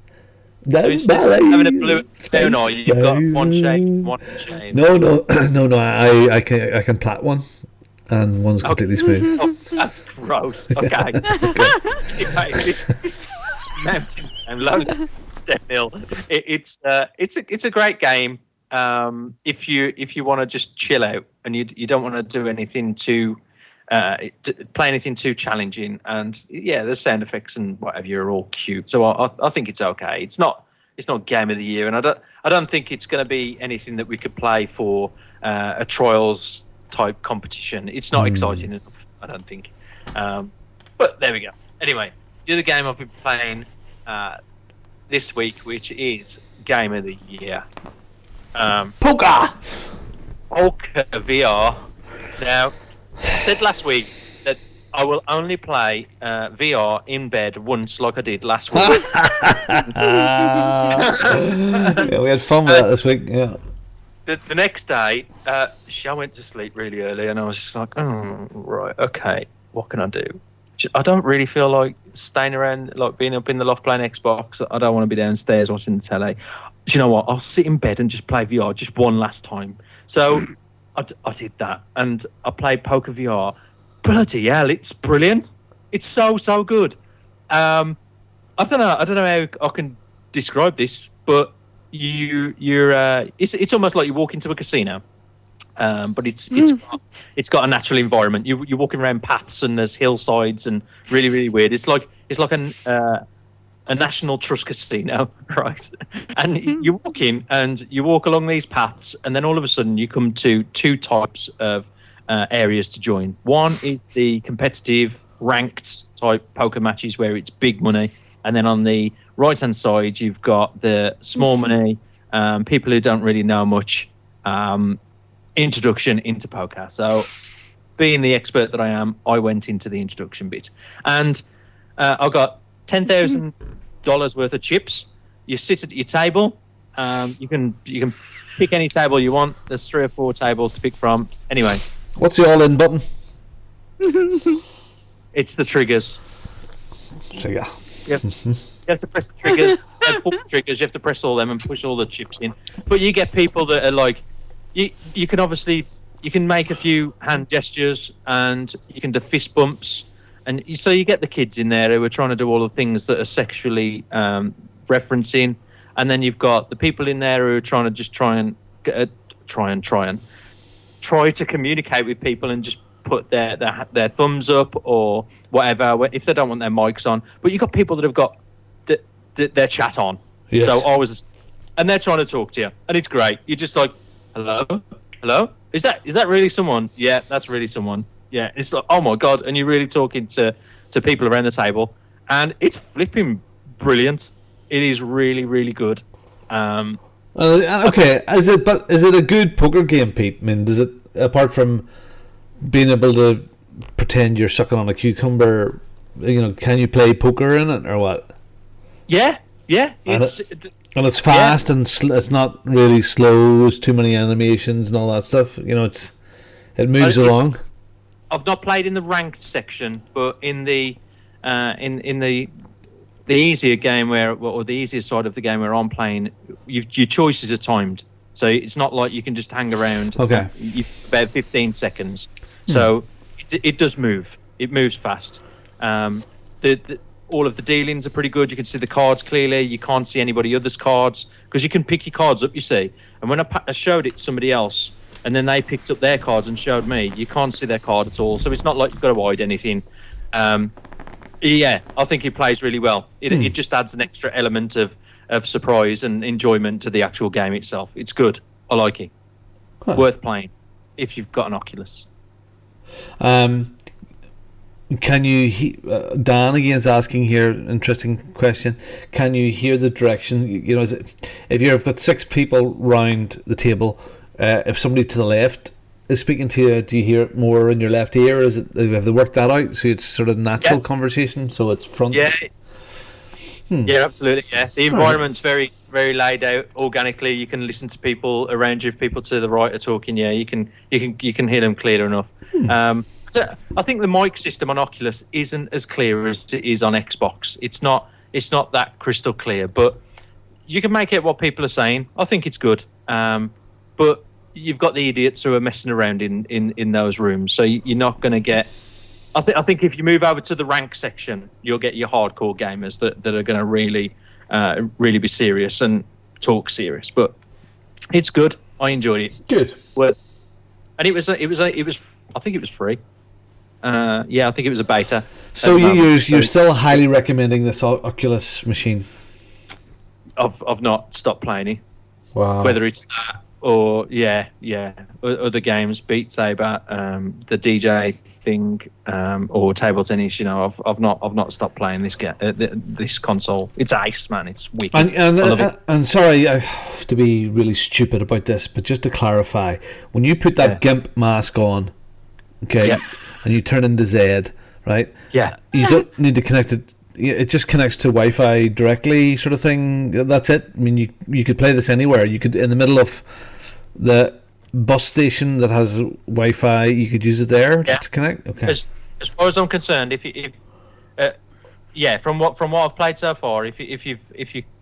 No, so instead of having a blue stone eye, you've got one shade. No. I can plait one, and one's completely smooth. Oh, that's gross. Okay. This mountain and Lonely Downhill. It's a great game. If you want to just chill out and you don't want to do anything too play anything too challenging, and the sound effects and whatever are all cute. So I think it's okay. It's not game of the year, and I don't think it's going to be anything that we could play for a trials type competition. It's not exciting enough, I don't think. But there we go. Anyway, the other game I've been playing this week, which is game of the year. Poker VR. Now, I said last week that I will only play VR in bed once, like I did last week. Yeah, we had fun with that this week. Yeah. The next day, I went to sleep really early, and I was just like, "Oh, right, okay, what can I do?" I don't really feel like staying around, like being up in the loft playing Xbox. I don't want to be downstairs watching the telly. Do you know what? I'll sit in bed and just play VR just one last time. So I did that, and I played Poker VR. Bloody hell, it's brilliant! It's so good. I don't know how I can describe this, but it's almost like you walk into a casino, but it's got a natural environment. You're walking around paths and there's hillsides and really, really weird. It's like a National Trust casino, right? And you walk in and you walk along these paths, and then all of a sudden you come to 2 types of areas to join. One is the competitive ranked type poker matches where it's big money, and then on the right hand side you've got the small money, people who don't really know much, introduction into poker. So being the expert that I am, I went into the introduction bit, and I got $10,000 worth of chips. You sit at your table, You can pick any table you want. There's 3 or 4 tables to pick from. Anyway, What's the all-in button? it's the triggers. So yeah. You have to press the triggers. There are 4 triggers. You have to press all them and push all the chips in. But you get people that are like, you can obviously, you can make a few hand gestures and you can do fist bumps. And so you get the kids in there who are trying to do all the things that are sexually referencing. And then you've got the people in there who are trying to just try to communicate with people and just put their thumbs up or whatever if they don't want their mics on. But you've got people that have got their chat on. Yes. So and they're trying to talk to you, and it's great. You're just like, hello, is that really someone? Yeah, that's really someone. Yeah, it's like, oh my god, and you're really talking to people around the table, and it's flipping brilliant. It is really, really good. Okay, is it a good poker game, Pete? I mean, does it, apart from being able to pretend you're sucking on a cucumber, can you play poker in it or what? Yeah. And it's fast and it's not really slow. There's too many animations and all that stuff. It moves along. I've not played in the ranked section, but in the the easier game or the easier side of the game where I'm playing, your choices are timed, so it's not like you can just hang around. Okay. About 15 seconds, so it does move. It moves fast. All of the dealings are pretty good. You can see the cards clearly. You can't see anybody else's cards because you can pick your cards up. You see, and when I showed it to somebody else, and then they picked up their cards and showed me, you can't see their card at all. So it's not like you've got to hide anything. Yeah, I think it plays really well. It just adds an extra element of surprise and enjoyment to the actual game itself. It's good. I like it. Worth playing if you've got an Oculus. Can you Dan again is asking here, interesting question, can you hear the direction? If you've got 6 people round the table, if somebody to the left is speaking to you, do you hear it more in your left ear? Have they worked that out so it's sort of natural conversation, so it's front? Yeah absolutely. The environment's very, very laid out organically. You can listen to people around you. If people to the right are talking, you can hear them clear enough. So I think the mic system on Oculus isn't as clear as it is on Xbox. It's not that crystal clear, but you can make out what people are saying. I think it's good. But you've got the idiots who are messing around in those rooms, so you're not going to get. I think if you move over to the rank section, you'll get your hardcore gamers that are going to really be serious and talk serious. But it's good. I enjoyed it. Good. Well, and it was. I think it was free. I think it was a beta. So you're still highly recommending this Oculus machine? I've not stopped playing it. Wow. Whether it's that or other games, Beat Saber, the DJ thing, or table tennis. I've not stopped playing this console. It's ace, man. It's wicked. And sorry, I have to be really stupid about this, but just to clarify, when you put that GIMP mask on, okay, and you turn into Zed, right? Yeah. You don't need to connect it. It just connects to Wi-Fi directly, sort of thing. That's it. I mean, you could play this anywhere. You could, in the middle of the bus station that has Wi-Fi, you could use it there just to connect. Okay. As far as I'm concerned, from what I've played so far, if you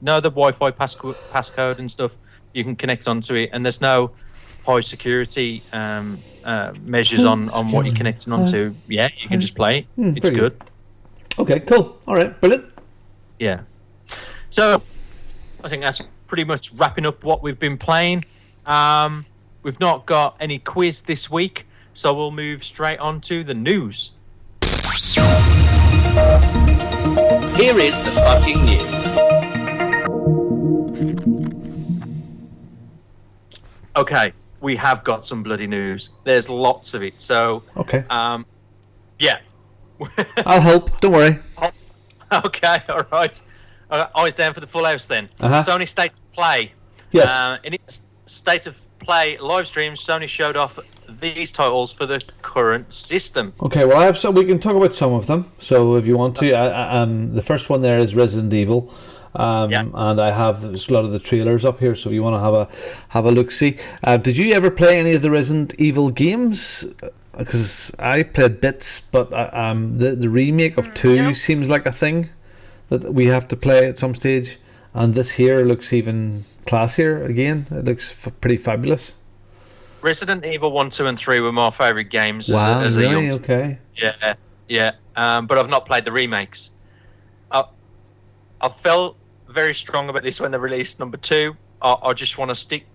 know the Wi-Fi passcode and stuff, you can connect onto it, and there's no high security measures on what you're connecting onto. You can just play it. It's good. Okay, cool. All right, brilliant. Yeah. So I think that's pretty much wrapping up what we've been playing. We've not got any quiz this week, so we'll move straight on to the news. Here is the fucking news. Okay, we have got some bloody news. There's lots of it. So okay. Yeah. I'll help. Don't worry. Okay. All right. Eyes down for the full house then. Sony State of Play. Yes. In its State of Play live stream, Sony showed off these titles for the current system. Okay. Well, we can talk about some of them. So if you want to, the first one there is Resident Evil. and I have there's a lot of the trailers up here. So if you want to have a look, see. Did you ever play any of the Resident Evil games? Because I played bits, but the remake of 2 seems like a thing that we have to play at some stage, and this here looks even classier again. It looks pretty fabulous. Resident Evil 1, 2 and 3 were my favourite games as really? a youngster. Okay. Yeah. But I've not played the remakes. I felt very strong about this when they released number 2. I just want to stick...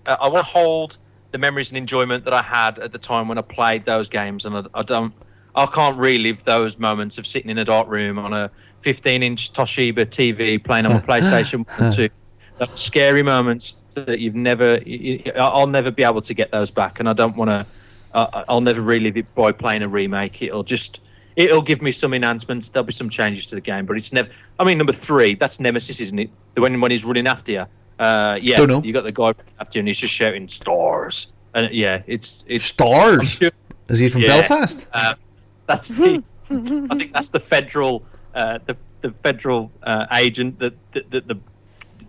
I want to hold the memories and enjoyment that I had at the time when I played those games, and I can't relive those moments of sitting in a dark room on a 15-inch Toshiba TV playing on my PlayStation 1 and 2. Those scary moments that I'll never be able to get those back, and I don't want to. I'll never relive it by playing a remake. It'll give me some enhancements. There'll be some changes to the game, but it's never. I mean, number 3, that's Nemesis, isn't it? The one when he's running after you. Don't know. You got the guy after you, and he's just shouting stars. And it's stars. Sure, is he from Belfast? That's the. I think that's the federal, the federal agent that the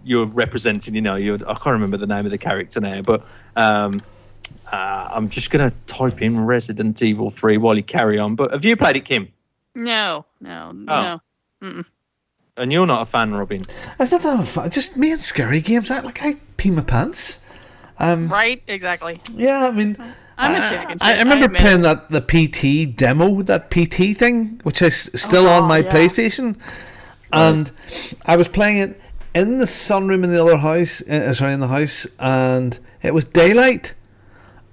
you're representing. I can't remember the name of the character now, but I'm just gonna type in Resident Evil 3 while you carry on. But have you played it, Kim? No. Mm-mm. And you're not a fan, Robin? It's not that I'm a fan. Just me and scary games. I pee my pants. Right, exactly. Yeah, I mean, I'm a chicken. I remember playing the PT demo, that PT thing, which is still on my PlayStation, and I was playing it in the sunroom in the other house. In the house, and it was daylight,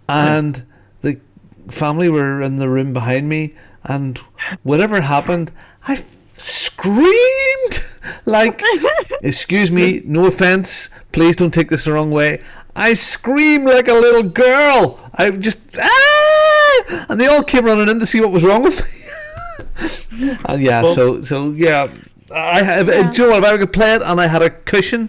and the family were in the room behind me, and whatever happened, I screamed like, excuse me, no offense, please don't take this the wrong way, I screamed like a little girl. I just and they all came running in to see what was wrong with me. And I have. Do you know what? If I could play it and I had a cushion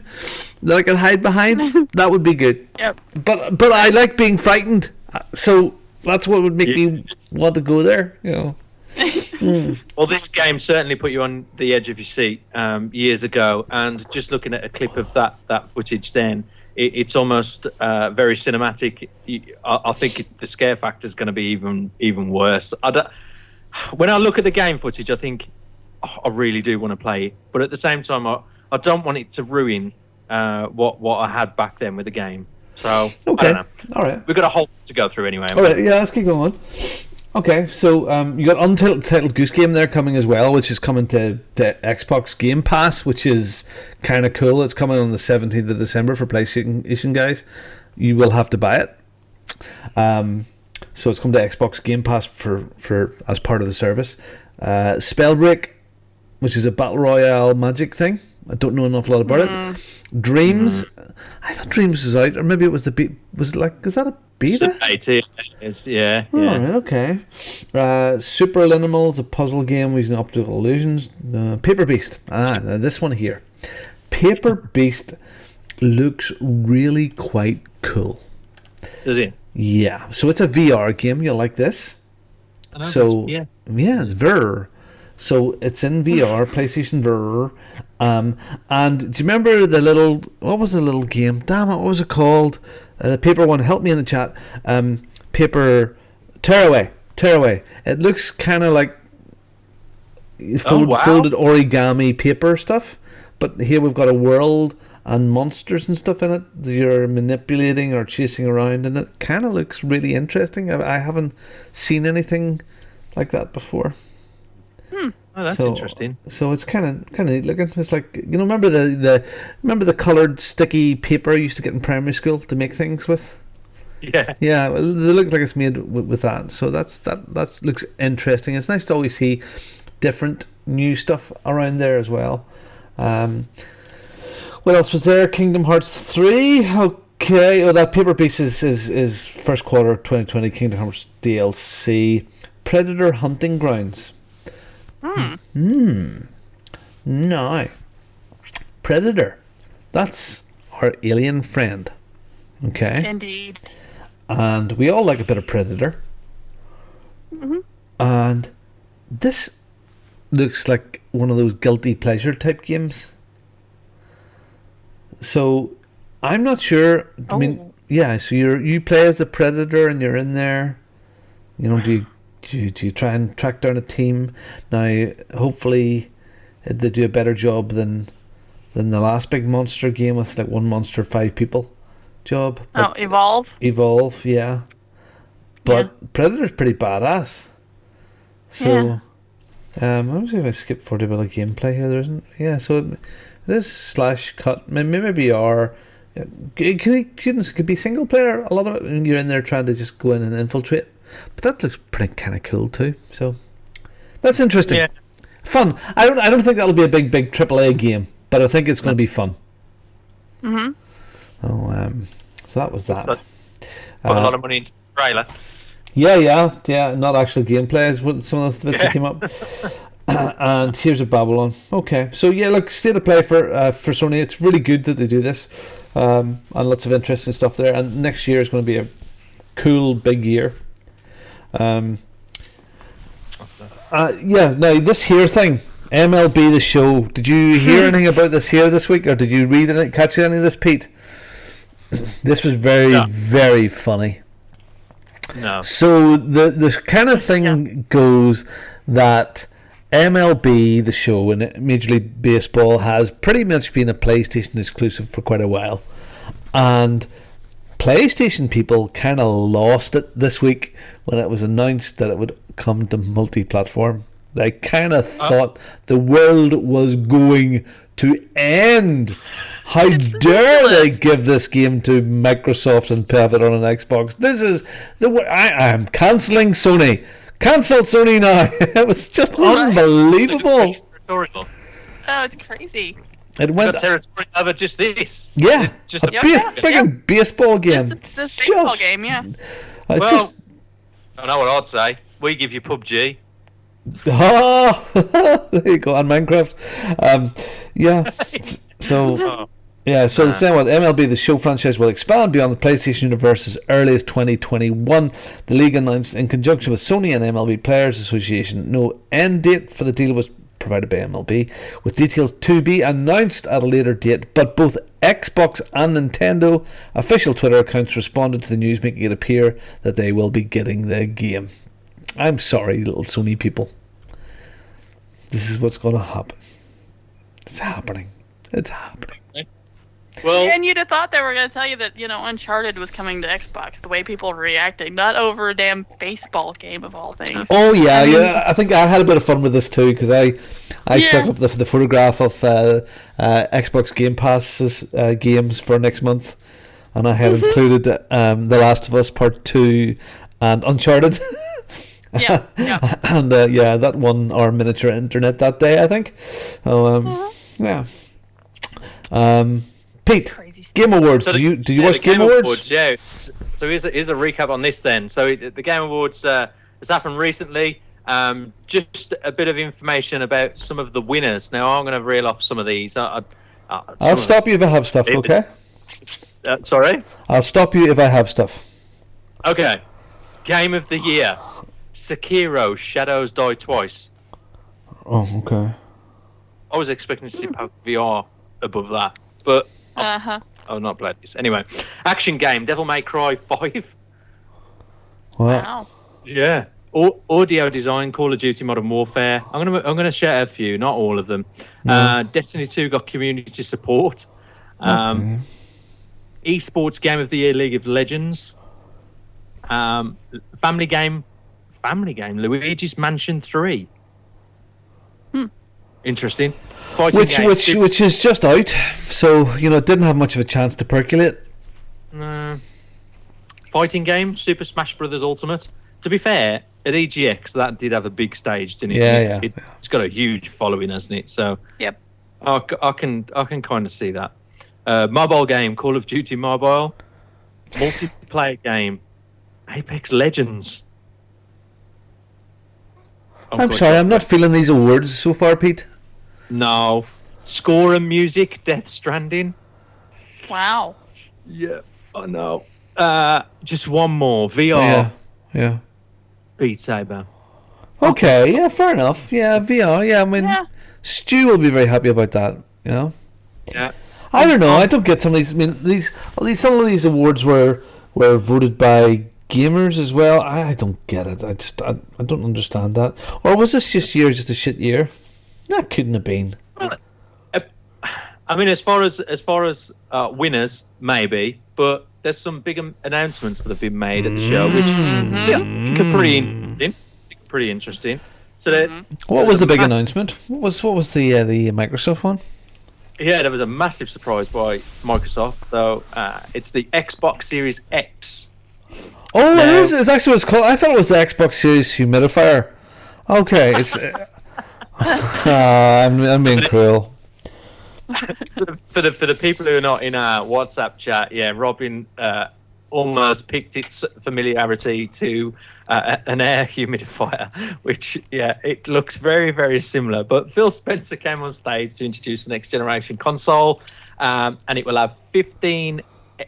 that I could hide behind, that would be good. Yep. But I like being frightened, so that's what would make me want to go there. Well, this game certainly put you on the edge of your seat years ago, and just looking at a clip of that footage then, it's almost very cinematic. I think the scare factor is going to be even worse. When I look at the game footage, I think I really do want to play it, but at the same time, I don't want it to ruin what I had back then with the game. So okay, I don't know. All right, we've got a whole to go through anyway. All right, yeah, let's keep going. Okay, so you got Untitled Goose Game there coming as well, which is coming to Xbox Game Pass, which is kind of cool. It's coming on the 17th of December for PlayStation guys. You will have to buy it. So it's come to Xbox Game Pass for as part of the service. Spellbreak, which is a battle royale magic thing. I don't know an awful lot about it. Dreams. I thought Dreams was out, or maybe it was was that a beta? Yeah. Oh, right, okay. Superliminal, a puzzle game using optical illusions. Paper Beast. Now this one here. Paper Beast looks really quite cool. Does it? Yeah. So it's a VR game. You'll like this. Yeah, it's VR. So it's in VR, PlayStation VR. And do you remember what was the little game? Damn it, what was it called? The paper one, help me in the chat. Paper Tearaway. It looks kind of like folded origami paper stuff, but here we've got a world and monsters and stuff in it that you're manipulating or chasing around, and it kind of looks really interesting. I haven't seen anything like that before. Oh, that's interesting. So it's kind of neat looking. It's like, remember the coloured sticky paper you used to get in primary school to make things with? Yeah. Well, they look like it's made with that. So that looks interesting. It's nice to always see different new stuff around there as well. What else was there? Kingdom Hearts 3. Okay. Well, that Paper Beast is first quarter 2020 Kingdom Hearts DLC. Predator Hunting Grounds. Now, Predator. That's our alien friend. Okay. Indeed. And we all like a bit of Predator. And this looks like one of those guilty pleasure type games. So I'm not sure. I mean, yeah. So you play as a Predator and you're in there. You know, do you try and track down a team? Now, hopefully, they do a better job than the last big monster game with like one monster, 5 people job. But Evolve. Evolve, yeah. But Predator's pretty badass. So, let me see if I skip 40 bit of gameplay here. There isn't. Yeah, so it is /cut. Maybe it could be single player. A lot of it, and you're in there trying to just go in and infiltrate. But that looks pretty kind of cool too. So that's interesting. Yeah. Fun. I don't think that'll be a big AAA game, but I think it's going to be fun. Mhm. Oh, so that was that. Put a lot of money into the trailer. Yeah. Not actual gameplay is what some of the bits that came up. And here's a Babylon. Okay, so yeah, look, state of play for Sony. It's really good that they do this, and lots of interesting stuff there. And next year is going to be a cool big year. Now this here thing, MLB The Show. Did you hear anything about this here this week, or did you read it? Catch any of this, Pete? This was very funny. No. So the kind of thing goes that MLB The Show and Major League Baseball has pretty much been a PlayStation exclusive for quite a while, and PlayStation people kind of lost it this week when it was announced that it would come to multi-platform. They kind of thought the world was going to end. How dare they give this game to Microsoft and have it on an Xbox? This is I am cancelling Sony. Cancel Sony now. It was just unbelievable. Oh, it's crazy. It went territory over just this. Yeah, just a friggin' baseball game. Just this baseball game, yeah. I know what I'd say. We give you PUBG. Oh, there you go, on Minecraft. Yeah. So. Yeah, so the same what MLB The Show franchise will expand beyond the PlayStation universe as early as 2021. The league announced in conjunction with Sony and MLB Players Association. No end date for the deal was provided by MLB, with details to be announced at a later date. But both Xbox and Nintendo official Twitter accounts responded to the news, making it appear that they will be getting the game. I'm sorry, little Sony people. This is what's going to happen. It's happening. It's happening. Well, and you'd have thought they were going to tell you that, Uncharted was coming to Xbox, the way people were reacting, not over a damn baseball game of all things. Oh, yeah. I think I had a bit of fun with this too, because I stuck up the photograph of Xbox Game Pass's games for next month, and I had included The Last of Us Part 2 and Uncharted. Yeah. And that won our miniature internet that day, I think. Yeah. Pete, Game Awards. Do you watch Game Awards? Yeah. So here's a recap on this then. So the Game Awards has happened recently. Just a bit of information about some of the winners. Now I'm going to reel off some of these. I'll stop you if I have stuff. Okay. Sorry. I'll stop you if I have stuff. Okay. Game of the Year: Sekiro: Shadows Die Twice. Oh, okay. I was expecting to see VR above that, but I've not played this. Anyway, action game: Devil May Cry 5. Wow. Yeah. Audio design: Call of Duty Modern Warfare. I'm gonna share a few, not all of them. Destiny 2 got community support. Esports Game of the Year: League of Legends. Family game: Luigi's Mansion 3. Interesting. Which is just out, so it didn't have much of a chance to percolate. Fighting game: Super Smash Brothers Ultimate. To be fair, at EGX that did have a big stage, didn't it? Yeah. It's got a huge following, hasn't it? So yep. I can kind of see that. Mobile game: Call of Duty Mobile. Multiplayer game: Apex Legends. I'm sorry, I'm not feeling these awards so far, Pete. No. Score and music: Death Stranding. Wow. Yeah, I know. Just one more. VR. Yeah. Beat Saber. Okay, yeah, fair enough. Yeah, VR. Yeah, I mean, Stu will be very happy about that. Yeah. I don't know. I don't get some of these. I mean, some of these awards were voted by gamers as well. I don't get it. I don't understand that. Or was this just a shit year? That couldn't have been. I mean, as far as winners, maybe, but there's some big announcements that have been made at the show, which are pretty interesting. So what was the big announcement? What was the Microsoft one? Yeah, there was a massive surprise by Microsoft. So it's the Xbox Series X. Oh, it is. It's actually what it's called. I thought it was the Xbox Series humidifier. Okay, it's. I'm being cruel. For the people who are not in our WhatsApp chat, yeah, Robin almost picked its familiarity to an air humidifier, which, yeah, it looks very, very similar. But Phil Spencer came on stage to introduce the next generation console, and it will have 15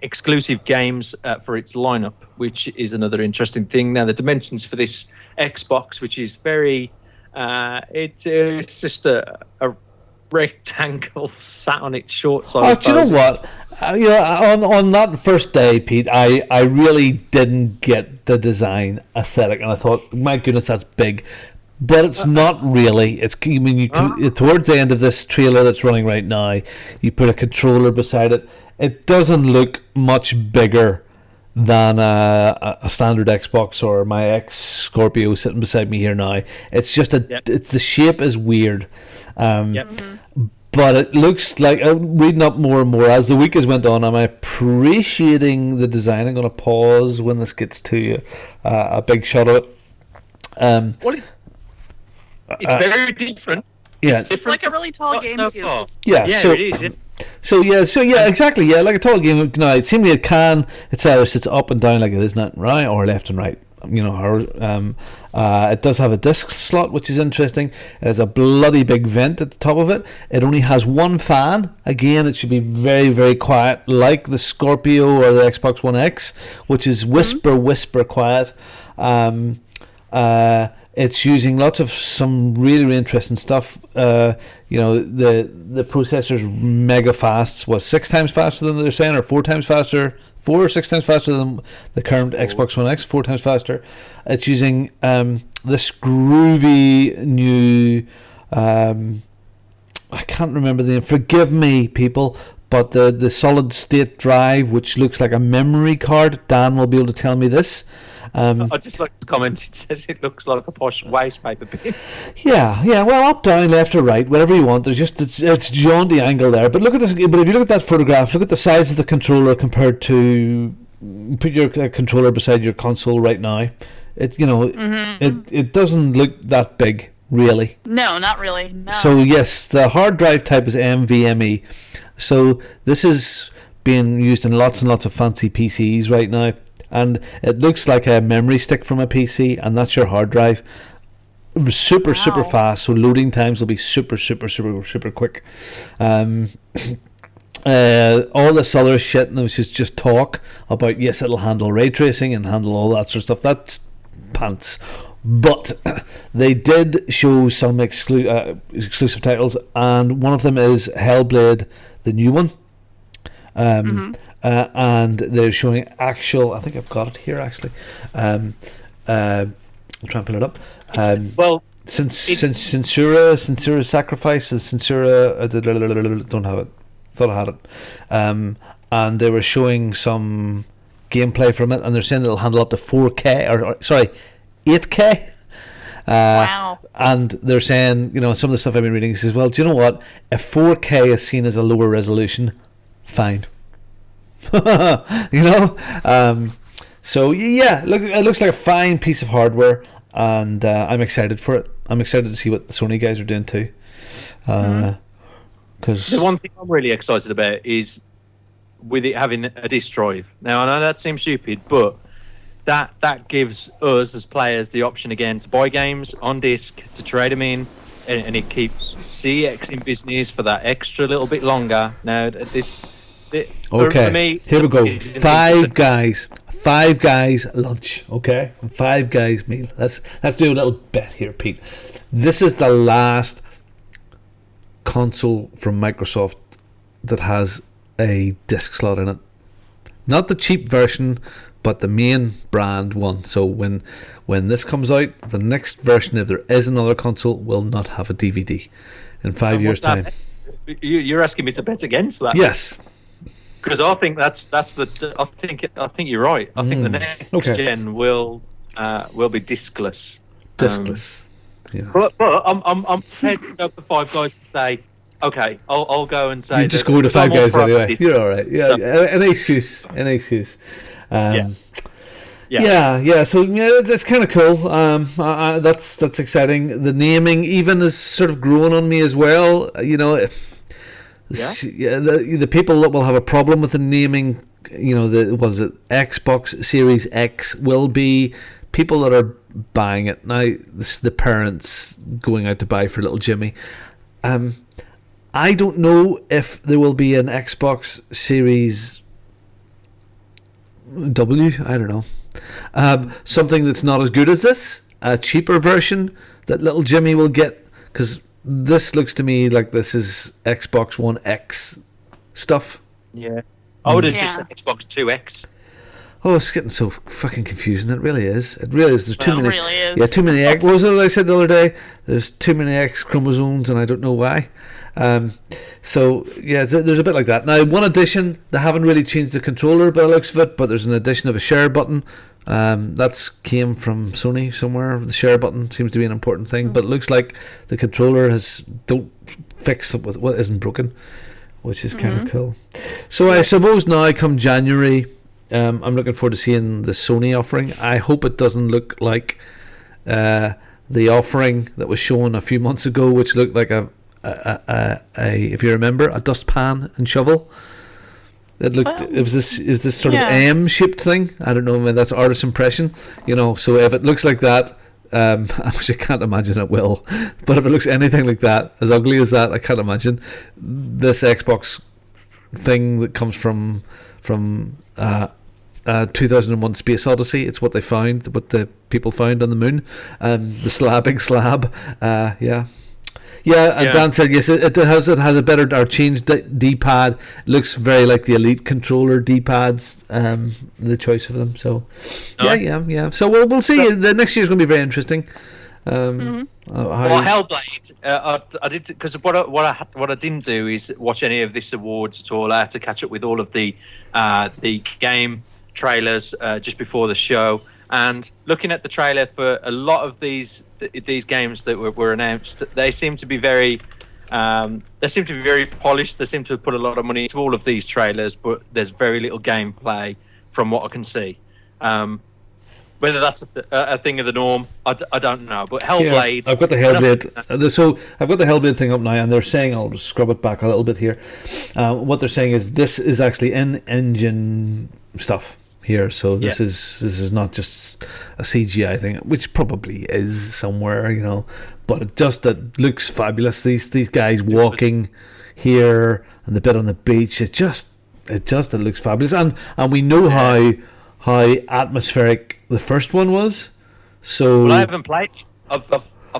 exclusive games for its lineup, which is another interesting thing. Now, the dimensions for this Xbox, which is very, it's just a rectangle sat on its short side. Oh, do you know what? On that first day, Pete, I really didn't get the design aesthetic, and I thought, my goodness, that's big. But it's not really. Towards the end of this trailer that's running right now, you put a controller beside it. It doesn't look much bigger than a standard Xbox or my X Scorpio sitting beside me here now. It's just it's the shape is weird, but it looks like reading up more and more as the week has went on. I'm appreciating the design. I'm going to pause when this gets to a big shot of it. Well, it's very different. Yeah, it's like a really tall GameCube. So it is. So exactly. Yeah, like a tall game. Now it seems it either sits up and down like it is not right, or left and right. It does have a disc slot, which is interesting. There's a bloody big vent at the top of it. It only has one fan. Again, it should be very, very quiet, like the Scorpio or the Xbox One X, which is whisper quiet. It's using lots of some really, really interesting stuff. The processor's mega fast. Was 6 times faster than they're saying, or 4 times faster? 4 or 6 times faster than the current Xbox One X. 4 times faster. It's using this groovy new. I can't remember the name. Forgive me, people. But the solid state drive, which looks like a memory card. Dan will be able to tell me this. I just like the comment. It says it looks like a posh waste paper bin. Yeah. Well, up, down, left, or right, whatever you want. There's just it's jaunty angle there. But look at this. But if you look at that photograph, look at the size of the controller compared to put your controller beside your console right now. It doesn't look that big, really. No, not really. No. So yes, the hard drive type is NVMe. So this is being used in lots and lots of fancy PCs right now. And it looks like a memory stick from a PC, and that's your hard drive. Super fast, so loading times will be super quick. All this other shit, which is just talk about, yes, it'll handle ray tracing and handle all that sort of stuff. That's pants. But they did show some exclusive titles, and one of them is Hellblade, the new one. And they're showing actual. I think I've got it here actually. I'll try and pull it up. Censura Sacrifice, Censura. Don't have it. Thought I had it. And they were showing some gameplay from it, and they're saying it'll handle up to 4K or 8K. Wow. And they're saying, some of the stuff I've been reading says, well, do you know what? If 4K is seen as a lower resolution, fine. So yeah, look, it looks like a fine piece of hardware, and I'm excited for it. I'm excited to see what the Sony guys are doing too. Because the one thing I'm really excited about is with it having a disc drive. Now I know that seems stupid, but that gives us as players the option again to buy games on disc, to trade them in, and it keeps CX in business for that extra little bit longer. Now for me, here we go. Five guys lunch. Okay, Five Guys meal. Let's do a little bet here, Pete. This is the last console from Microsoft that has a disc slot in it. Not the cheap version, but the main brand one. So when this comes out, the next version, if there is another console, will not have a DVD in 5 years' time. You're asking me to bet against that? Yes. Because I think that's the. I think you're right. I think the next gen will be discless. Discless. Yeah. But I'm prepared to go to Five Guys and say, okay, I'll go and say. You just go to Five Guys anyway. You're all right. Yeah. Any excuse. Yeah. So it's kind of cool. That's exciting. The naming even is sort of growing on me as well. You know, the people that will have a problem with the naming, you know, the Xbox Series X will be people that are buying it now. This is the parents going out to buy for little Jimmy. I don't know if there will be an Xbox Series W. I don't know. Something that's not as good as this, a cheaper version that little Jimmy will get, because this looks to me like this is Xbox One X stuff. Yeah, I would have just said Xbox 2X. Oh, it's getting so fucking confusing. It really is. There's too many. Really is. Yeah, too many X. What was it I said the other day? There's too many X chromosomes, and I don't know why. So yeah, there's a bit like that. Now, one addition, they haven't really changed the controller by the looks of it, but there's an addition of a share button. That's came from Sony somewhere. The share button seems to be an important thing, but it looks like the controller don't fix up with what isn't broken, which is kind of cool. So I suppose now, come January, I'm looking forward to seeing the Sony offering. I hope it doesn't look like the offering that was shown a few months ago, which looked like a if you remember, a dustpan and shovel. It looked. It was this sort of M-shaped thing. I don't know. Maybe that's artist's impression. You know. So if it looks like that, which I can't imagine it will, but if it looks anything like that, as ugly as that, I can't imagine this Xbox thing that comes from 2001 Space Odyssey. It's what they found, what the people found on the moon. The big slab. Yeah, and Dan said yes. It has a better or changed D-pad. Looks very like the Elite controller D-pads. The choice of them. So, yeah. So we'll see. The next year is going to be very interesting. Hellblade. I did, because what I didn't do is watch any of this awards at all. I had to catch up with all of the game trailers just before the show. And looking at the trailer for a lot of these games that were announced, they seem to be very polished. They seem to have put a lot of money into all of these trailers, but there's very little gameplay from what I can see. Whether that's a thing of the norm, I don't know. But Hellblade, I've got the Hellblade. So I've got the Hellblade thing up now, and they're saying, I'll just scrub it back a little bit here. What they're saying is this is actually in-engine stuff here, so this is not just a CGI thing, which probably is somewhere, you know, but it looks fabulous. These guys walking here and the bit on the beach, it looks fabulous, and we know how atmospheric the first one was. So I haven't played. I've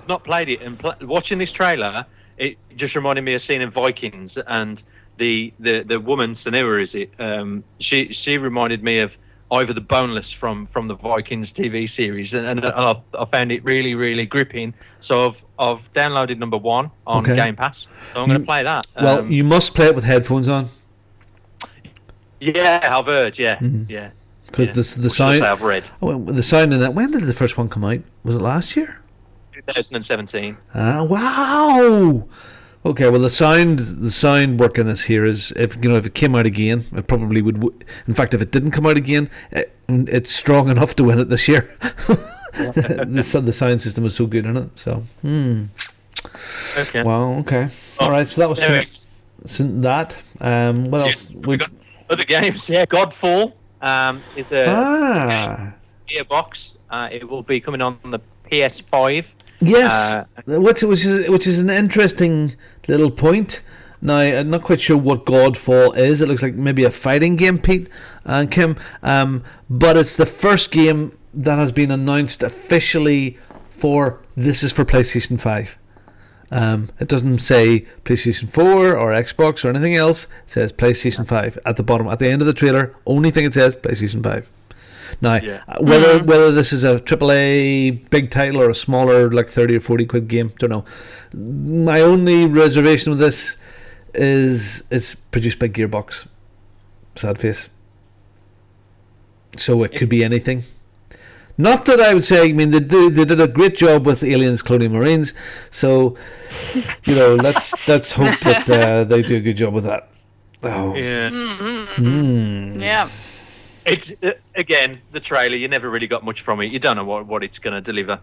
not played it, and watching this trailer, it just reminded me of scene in Vikings, and the woman Senua, is it? She reminded me of Ivor the Boneless from the Vikings TV series, and I found it really, really gripping. So I've downloaded number 1 on Game Pass. So I'm going to play that. Well, you must play it with headphones on. Yeah, I've heard. Yeah, Because the sound. I've read. The sound in that. When did the first one come out? Was it last year? 2017. Wow. Okay, well the sound work in this here is, if it came out again, it probably would. In fact, if it didn't come out again, it's strong enough to win it this year. The sound system is so good in it. So, Okay. Well, okay. All right. So that was that. What else? We got other games. Yeah, Godfall is a gearbox. It will be coming on the PS5. Yes, which is an interesting little point. Now, I'm not quite sure what Godfall is. It looks like maybe a fighting game, Pete and Kim. But it's the first game that has been announced officially this is for PlayStation 5. It doesn't say PlayStation 4 or Xbox or anything else. It says PlayStation 5 at the bottom. At the end of the trailer, only thing it says, PlayStation 5. Now, whether this is a AAA big title or a smaller, like 30 or 40 quid game, don't know. My only reservation with this is it's produced by Gearbox. Sad face. So it could be anything. Not that I would say, I mean, they did a great job with Aliens Colonial Marines, so, you know, let's hope that they do a good job with that. Oh. Yeah. Yeah. It's, again, the trailer, you never really got much from it. You don't know what it's going to deliver.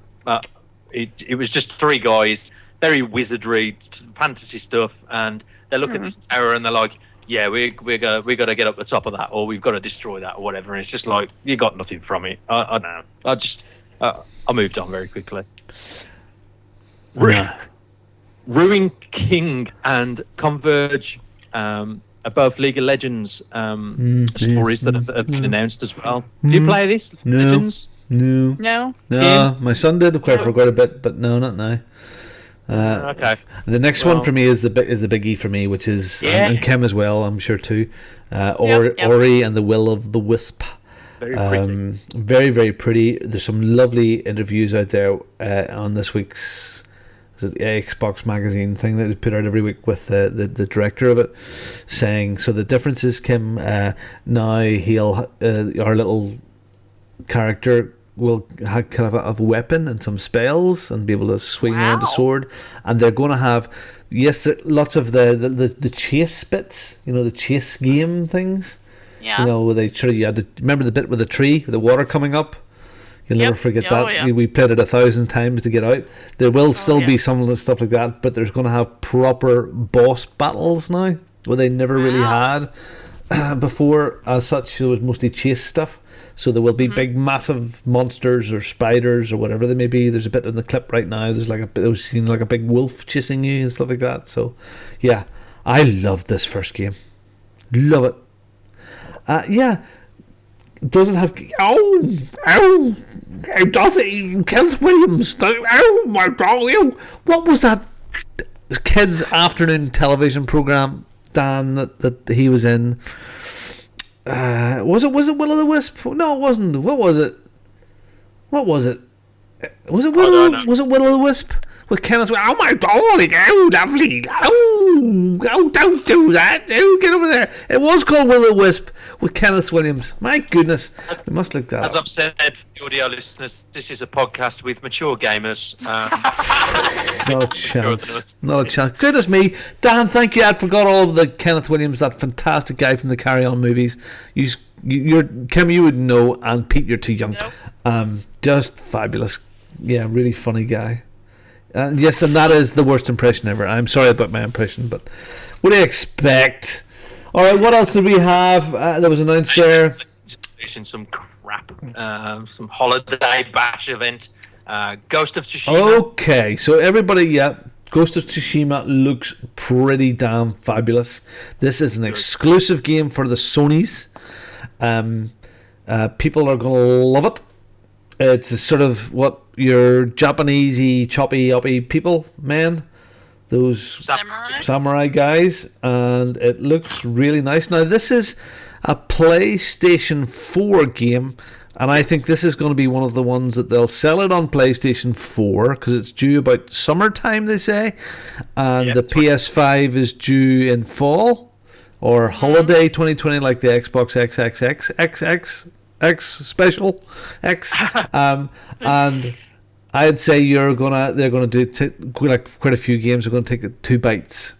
It was just three guys, very wizardry, fantasy stuff, and they look at this tower and they're like, yeah, we got to get up the top of that, or we've got to destroy that, or whatever. And it's just like, you got nothing from it. I don't know. I moved on very quickly. Ruin King and Converge are both League of Legends stories that have been announced as well. Did you play this? No. Legends? No. My son did quite for quite a bit, but no, not now. Okay. The next one for me is the biggie for me, which is and Kim as well, I'm sure too. Ori and the Will of the Wisp. Very pretty. Very, very pretty. There's some lovely interviews out there on this week's Xbox magazine thing that they put out every week with the director of it, saying, so the difference is, Kim, now he'll our little character will have kind of a weapon and some spells and be able to swing around the sword, and they're going to have lots of the chase bits, you know, the chase game things, you know, where you had to remember the bit with the tree with the water coming up. You'll never forget that. We played it 1,000 times to get out. There will still be some of the stuff like that, but there's going to have proper boss battles now, where they never really had before as such. It was mostly chase stuff. So there will be big, massive monsters or spiders or whatever they may be. There's a bit in the clip right now. There's like a big wolf chasing you and stuff like that. So, yeah, I loved this first game. Love it. Does it have? Does it? Kenneth Williams. Oh my God! What was that kids' afternoon television program, Dan, that he was in? Was it Will o' the Wisp? No, it wasn't. What was it? Was it Will o' the Wisp with Kenneth? Oh my darling! Oh lovely! Oh, don't do that! Oh, get over there! It was called Will o' the Wisp with Kenneth Williams. My goodness, we must look that up. As I've said for the audio listeners, this is a podcast with mature gamers. Not a chance. Not a chance. Goodness me, Dan! Thank you. I forgot all of the Kenneth Williams, that fantastic guy from the Carry On movies. You're Kim, you would know, and Pete, you're too young. Nope. Just fabulous. Yeah, really funny guy. Yes, and that is the worst impression ever. I'm sorry about my impression, but what do you expect? All right, what else did we have that was announced there? Some crap, some holiday bash event, Ghost of Tsushima. Okay, so everybody, Ghost of Tsushima looks pretty damn fabulous. This is an exclusive game for the Sonys. People are going to love it. It's a sort of what your Japanesey choppy uppy people, man, those samurai guys, and it looks really nice. Now this is a PlayStation 4 game, and I think this is going to be one of the ones that they'll sell it on PlayStation 4 because it's due about summertime, they say, and the PS5 is due in fall or holiday 2020, like the Xbox X special X, and I'd say they're gonna do quite a few games. They're gonna take it 2 bites,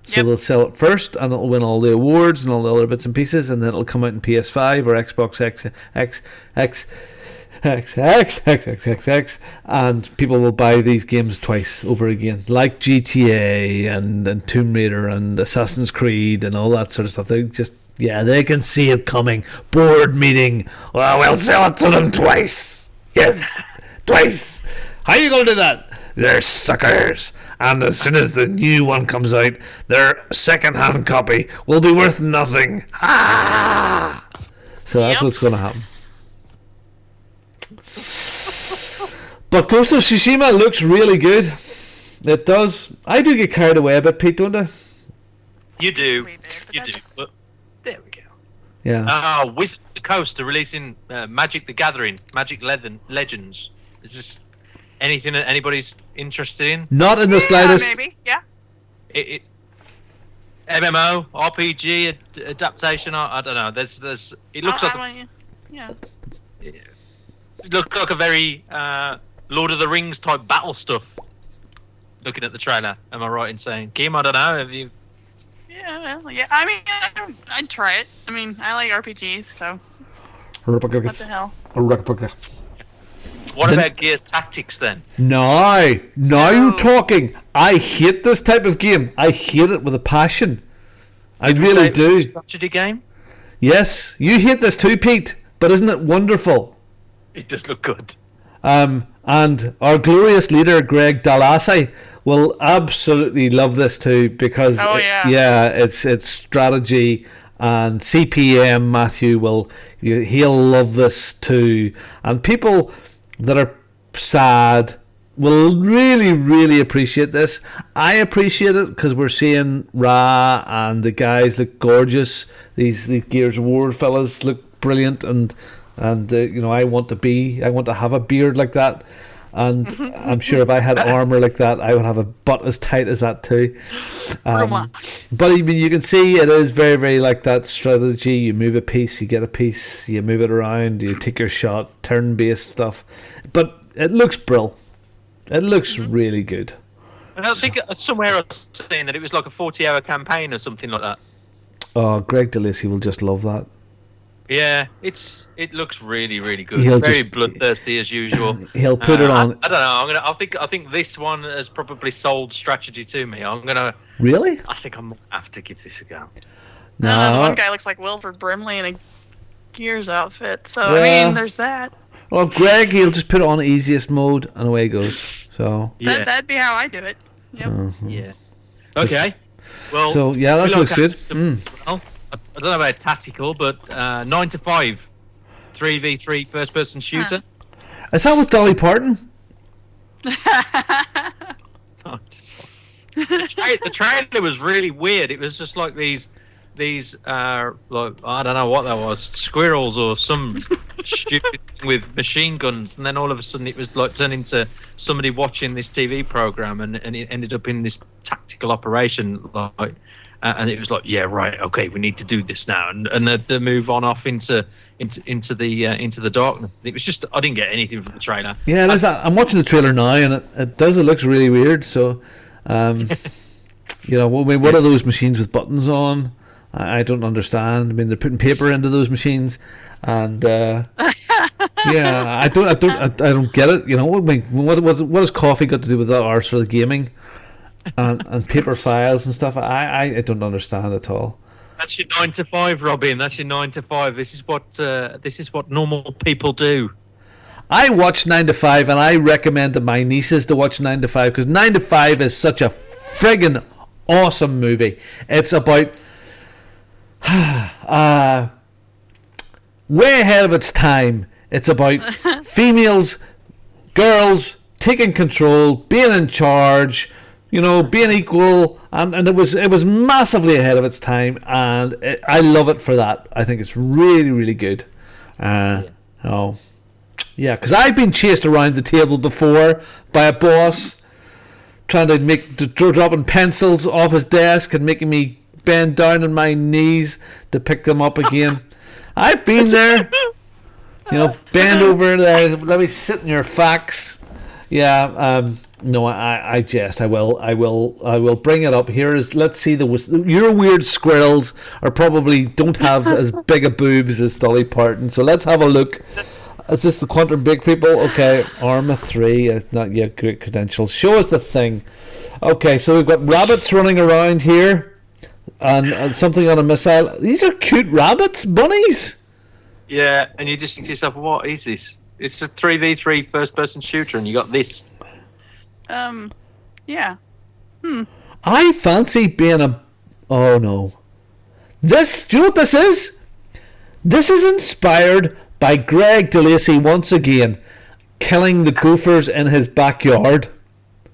so they'll sell it first, and it'll win all the awards and all the other bits and pieces, and then it'll come out in PS5 or Xbox X, and people will buy these games twice over again, like GTA and Tomb Raider and Assassin's Creed and all that sort of stuff. They just they can see it coming. Board meeting. Well, we'll sell it to them twice. Yes, twice. How are you going to do that? They're suckers. And as soon as the new one comes out, their second-hand copy will be worth nothing. Ah! So that's what's going to happen. But Ghost of Tsushima looks really good. It does. I do get carried away a bit, Pete, don't I? You do. You do. But there we go. Yeah. Wizard of the Coast are releasing Magic the Gathering, Magic Legends. Is this anything that anybody's interested in? Not in the slightest. Maybe. Yeah. It MMO, RPG adaptation. I don't know. There's. It looks like. Yeah. It looked like a very Lord of the Rings type battle stuff. Looking at the trailer, am I right in saying? Kim, I don't know. Have you? Yeah, well, yeah. I mean, I'd try it. I mean, I like RPGs, so. What the hell? What about Gears Tactics then? Now you're talking. I hate this type of game. I hate it with a passion. I really do. Strategy game? Yes, you hate this too, Pete. But isn't it wonderful? It does look good. And our glorious leader, Greg Dallassi, will absolutely love this too because it's strategy, and CPM Matthew he'll love this too, and people that are sad will really, really appreciate this. I appreciate it because we're seeing Ra and the guys look gorgeous. These Gears of War fellas look brilliant, and I want to have a beard like that, and I'm sure if I had armor like that, I would have a butt as tight as that too. But I mean, you can see it is very, very like that strategy. You move a piece, you get a piece, you move it around, you take your shot, turn-based stuff. But it looks brill. It looks really good. And I think somewhere I was saying that it was like a 40-hour campaign or something like that. Oh, Greg Dallassi will just love that. Yeah, it looks really, really good. Very bloodthirsty as usual. He'll put it on. I don't know. I think this one has probably sold strategy to me. Really? I think I'm gonna have to give this a go. No, the one guy looks like Wilford Brimley in a Gears outfit. So I mean, there's that. Well, if Greg, he'll just put it on easiest mode and away he goes. So that'd be how I do it. Yep. Yeah. Okay. Well. So yeah, that looks good. Well, I don't know about tactical, but 9 to 5, 3v3 first-person shooter. Is that with Dolly Parton? The trailer was really weird. It was just like these like, I don't know what that was, squirrels or some stupid thing with machine guns, and then all of a sudden it was like turned into somebody watching this TV program, and it ended up in this tactical operation like. And it was like, yeah, right, okay, we need to do this now, and the move on off into the darkness. It was just, I didn't get anything from the trailer. Yeah, I'm watching the trailer now, and it looks really weird. So, what are those machines with buttons on? I don't understand. I mean, they're putting paper into those machines, and I don't get it. You know, what has coffee got to do with that arse for the gaming? and paper files and stuff. I don't understand at all. That's your 9 to 5, Robin. That's your 9 to 5. This is what normal people do. I watch 9 to 5, and I recommend to my nieces to watch 9 to 5 because 9 to 5 is such a friggin' awesome movie. It's about way ahead of its time. It's about females, girls taking control, being in charge. Being equal, and it was massively ahead of its time, and I love it for that. I think it's really, really good. Because I've been chased around the table before by a boss trying to dropping pencils off his desk and making me bend down on my knees to pick them up again. I've been there. Bend over there. Let me sit in your facts. Yeah. No, I jest. I will bring it up. Let's see your weird squirrels don't have as big a boobs as Dolly Parton. So let's have a look. Is this the Quantum Big people? Okay, Arma 3. It's not yet great credentials. Show us the thing. Okay, so we've got rabbits running around here, and something on a missile. These are cute rabbits, bunnies. Yeah, and you just think to yourself, what is this? It's a 3v3 first-person shooter, and you got this. Yeah. I fancy being oh no. Do you know what this is? This is inspired by Greg Dallassi once again killing the gophers in his backyard.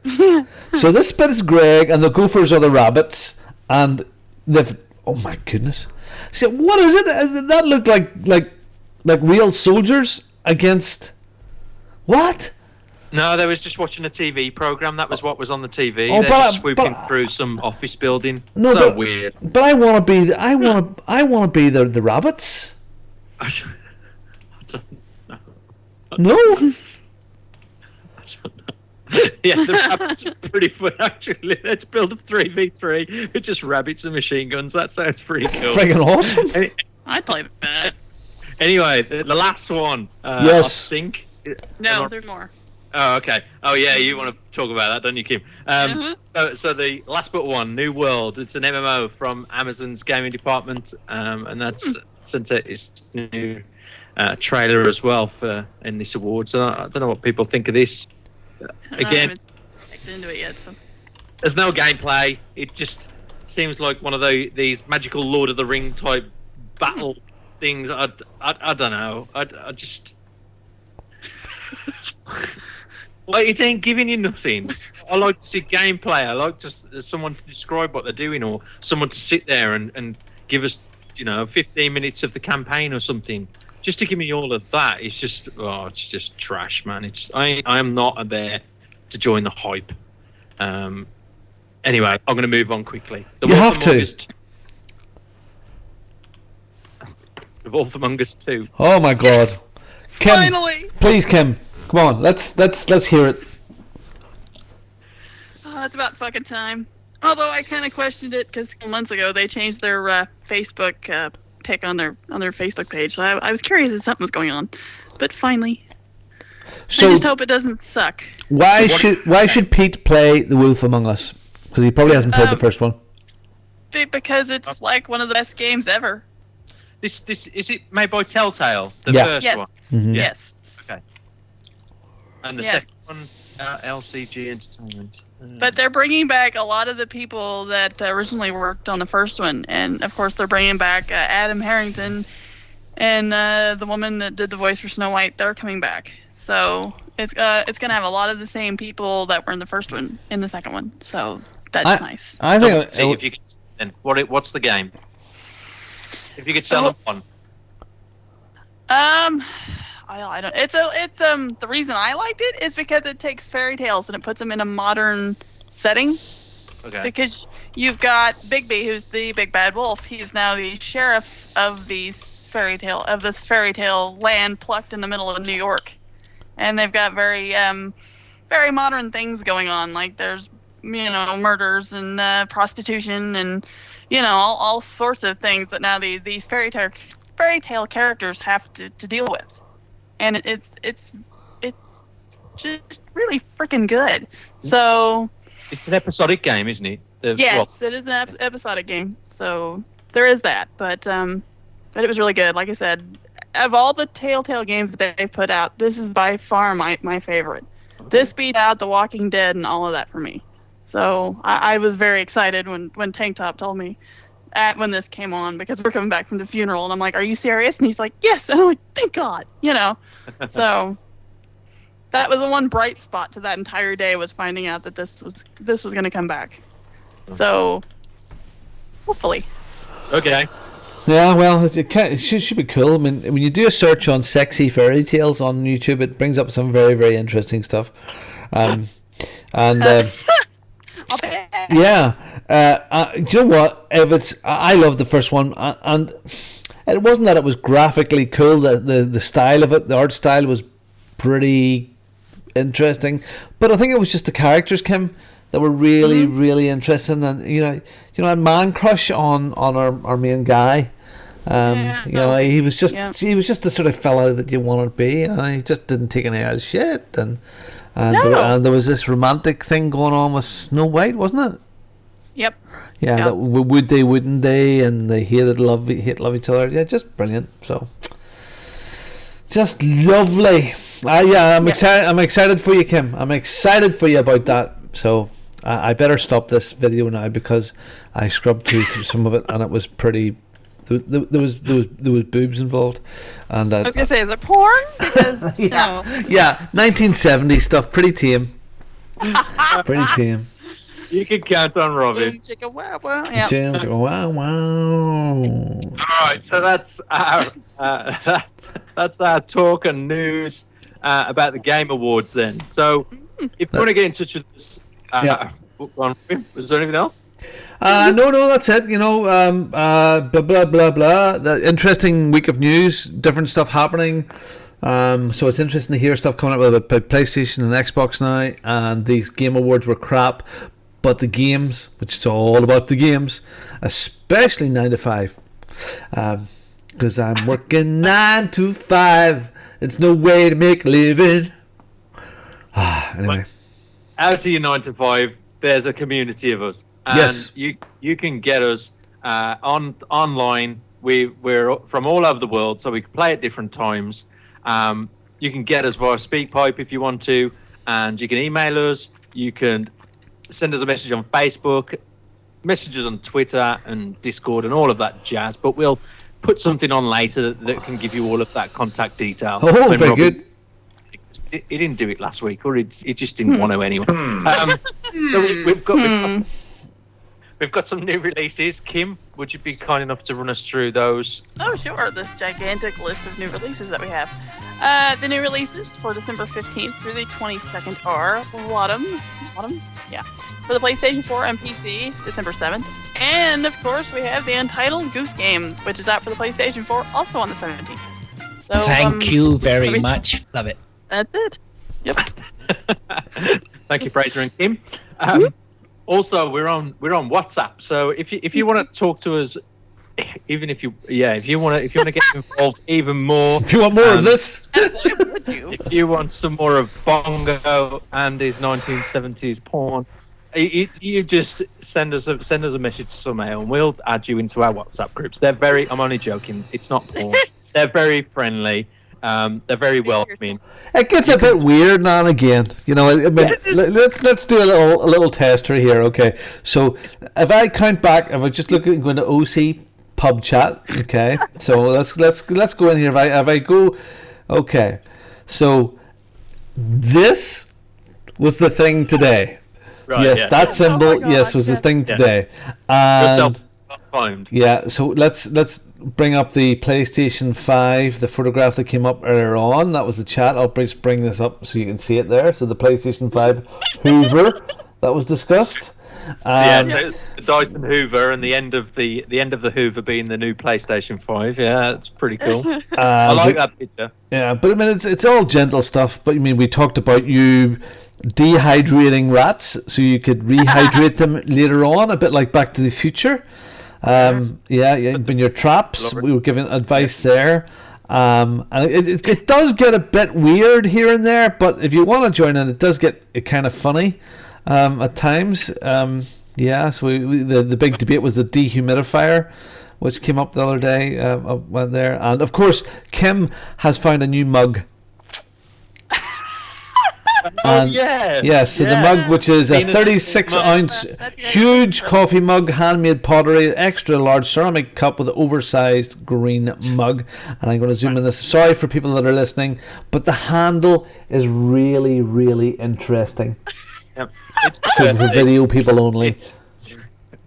So this bit is Greg, and the gophers are the rabbits, and they've. Oh my goodness! See, what is it? Does that look like real soldiers against what? No, they was just watching a TV program. That was what was on the TV. Oh, They're just swooping through some office building. No, so weird. But I want to be. I want to be the rabbits. I don't know. No. Yeah, the rabbits are pretty fun actually. Let's build a 3v3 with just rabbits and machine guns. That sounds pretty cool. Friggin' awesome. I'd play that. Anyway, the last one. Yes. I think. No, there's more. Oh, okay. Oh, yeah, you want to talk about that, don't you, Kim? So the last but one, New World. It's an MMO from Amazon's gaming department, and that's sent out its new trailer as well in this awards. So I don't know what people think of this. Again, I haven't checked into it yet. So. There's no gameplay. It just seems like one of these magical Lord of the Ring type battle things. I don't know. I just. Like, it ain't giving you nothing. I like to see gameplay. I like someone to describe what they're doing, or someone to sit there and give us, 15 minutes of the campaign or something. Just to give me all of that, it's just trash, man. I am not there to join the hype. Anyway, I'm going to move on quickly. The Wolf Among Us 2. Oh my God, Kim! Finally, please, Kim, come on. Let's hear it. Oh, it's about fucking time. Although I kind of questioned it because months ago they changed their Facebook pic on their Facebook page. So I was curious if something was going on, but finally, so I just hope it doesn't suck. Why should Pete play The Wolf Among Us? Because he probably hasn't played the first one. Because it's like one of the best games ever. This is it made by Telltale? The first one. Mm-hmm. Yes. Okay. And the second one, LCG Entertainment. But they're bringing back a lot of the people that originally worked on the first one, and of course they're bringing back Adam Harrington and the woman that did the voice for Snow White. They're coming back, so it's gonna have a lot of the same people that were in the first one in the second one. So that's nice. I think. See if you could, then what's the game? If you could sell them one. I don't. It's the reason I liked it is because it takes fairy tales and it puts them in a modern setting. Okay. Because you've got Bigby, who's the big bad wolf. He's now the sheriff of this fairy tale land plucked in the middle of New York, and they've got very modern things going on. Like there's murders and prostitution and all sorts of things that now these fairy tale characters have to deal with. And it's just really freaking good. So it's an episodic game, isn't it? Yes, it is an episodic game. So there is that, but it was really good. Like I said, of all the Telltale games that they've put out, this is by far my favorite. Okay. This beat out The Walking Dead and all of that for me. So I was very excited when Tank Top told me when this came on, because we're coming back from the funeral, and I'm like, "Are you serious?" And he's like, "Yes." And I'm like, "Thank God," So that was the one bright spot to that entire day, was finding out that this was going to come back. So hopefully. Okay. Yeah, well, it should be cool. I mean, when you do a search on sexy fairy tales on YouTube, it brings up some very, very interesting stuff. And yeah, do you know what? I love the first one, and it wasn't that it was graphically cool. The style of it, the art style, was pretty interesting. But I think it was just the characters, Kim, that were really, really interesting. And a man crush on our main guy. He was just the sort of fella that you wanted to be. He just didn't take any out of shit, and there was this romantic thing going on with Snow White, wasn't it? Yep. Yeah. Yep. That would they, wouldn't they, and they hate love each other. Yeah, just brilliant. So, just lovely. I'm excited. I'm excited for you, Kim. I'm excited for you about that. So, I better stop this video now, because I scrubbed through some of it, and it was pretty. There was boobs involved, and I was gonna say, is it porn? Because, yeah, 1970s stuff, pretty tame. Pretty tame. You can count on Robin. Boom, chicka, wow, wow. Yep. Jim, wow, wow. All right, so that's our talk and news about the Game Awards. Then, so if you want to get in touch with us, was there anything else? No, that's it. Blah blah blah blah. The interesting week of news, different stuff happening. So it's interesting to hear stuff coming up about PlayStation and Xbox now. And these Game Awards were crap, but the games, which is all about the games, especially 9 to 5, because I'm working 9 to 5. It's no way to make a living. Anyway, Out of your 9 to 5, there's a community of us. And yes, you can get us online. We're from all over the world, so we can play at different times. You can get us via SpeakPipe if you want to, and you can email us. You can send us a message on Facebook, messages on Twitter and Discord and all of that jazz. But we'll put something on later that can give you all of that contact detail. Oh, very good. He didn't do it last week, or he just didn't want to anyway. So we've got some new releases. Kim, would you be kind enough to run us through those? Oh, sure. This gigantic list of new releases that we have. The new releases for December 15th through the 22nd are Autumn? Yeah. For the PlayStation 4 and PC, December 7th. And, of course, we have the Untitled Goose Game, which is out for the PlayStation 4, also on the 17th. So, Thank you very much. Love it. That's it. Yep. Thank you, Fraser and Kim. Also, we're on WhatsApp. So if you want to talk to us, even if you want to get involved even more, if you want more of this, if you want some more of Bongo and his 1970s porn, you just send us a message somehow, and we'll add you into our WhatsApp groups. They're very. I'm only joking. It's not porn. They're very friendly. They're very welcoming. It gets a bit weird now and again, let's do a little tester here. Okay, so if I count back, if I just look at going to OC pub chat, okay, so let's go in here. If I go, okay, so this was the thing today. Right, yes, yeah. that symbol, was the thing today. And yeah, so let's bring up the PlayStation 5, the photograph that came up earlier on. That was the chat. I'll just bring this up so you can see it there. So the PlayStation 5 Hoover that was discussed. So it's the Dyson Hoover, and the end of the Hoover being the new PlayStation 5. Yeah, that's pretty cool. I like that picture. Yeah, but I mean it's all gentle stuff. But I mean we talked about you dehydrating rats so you could rehydrate them later on, a bit like Back to the Future. In your traps, we were giving advice there. And it does get a bit weird here and there, but if you want to join in, it does get kind of funny at times. So the big debate was the dehumidifier, which came up the other day. Went there, and of course, Kim has found a new mug. So the mug, which is a 36-ounce huge coffee mug, handmade pottery, extra large ceramic cup with an oversized green mug. And I'm going to zoom in this. Sorry for people that are listening, but the handle is really, really interesting. Yep. So for video people only.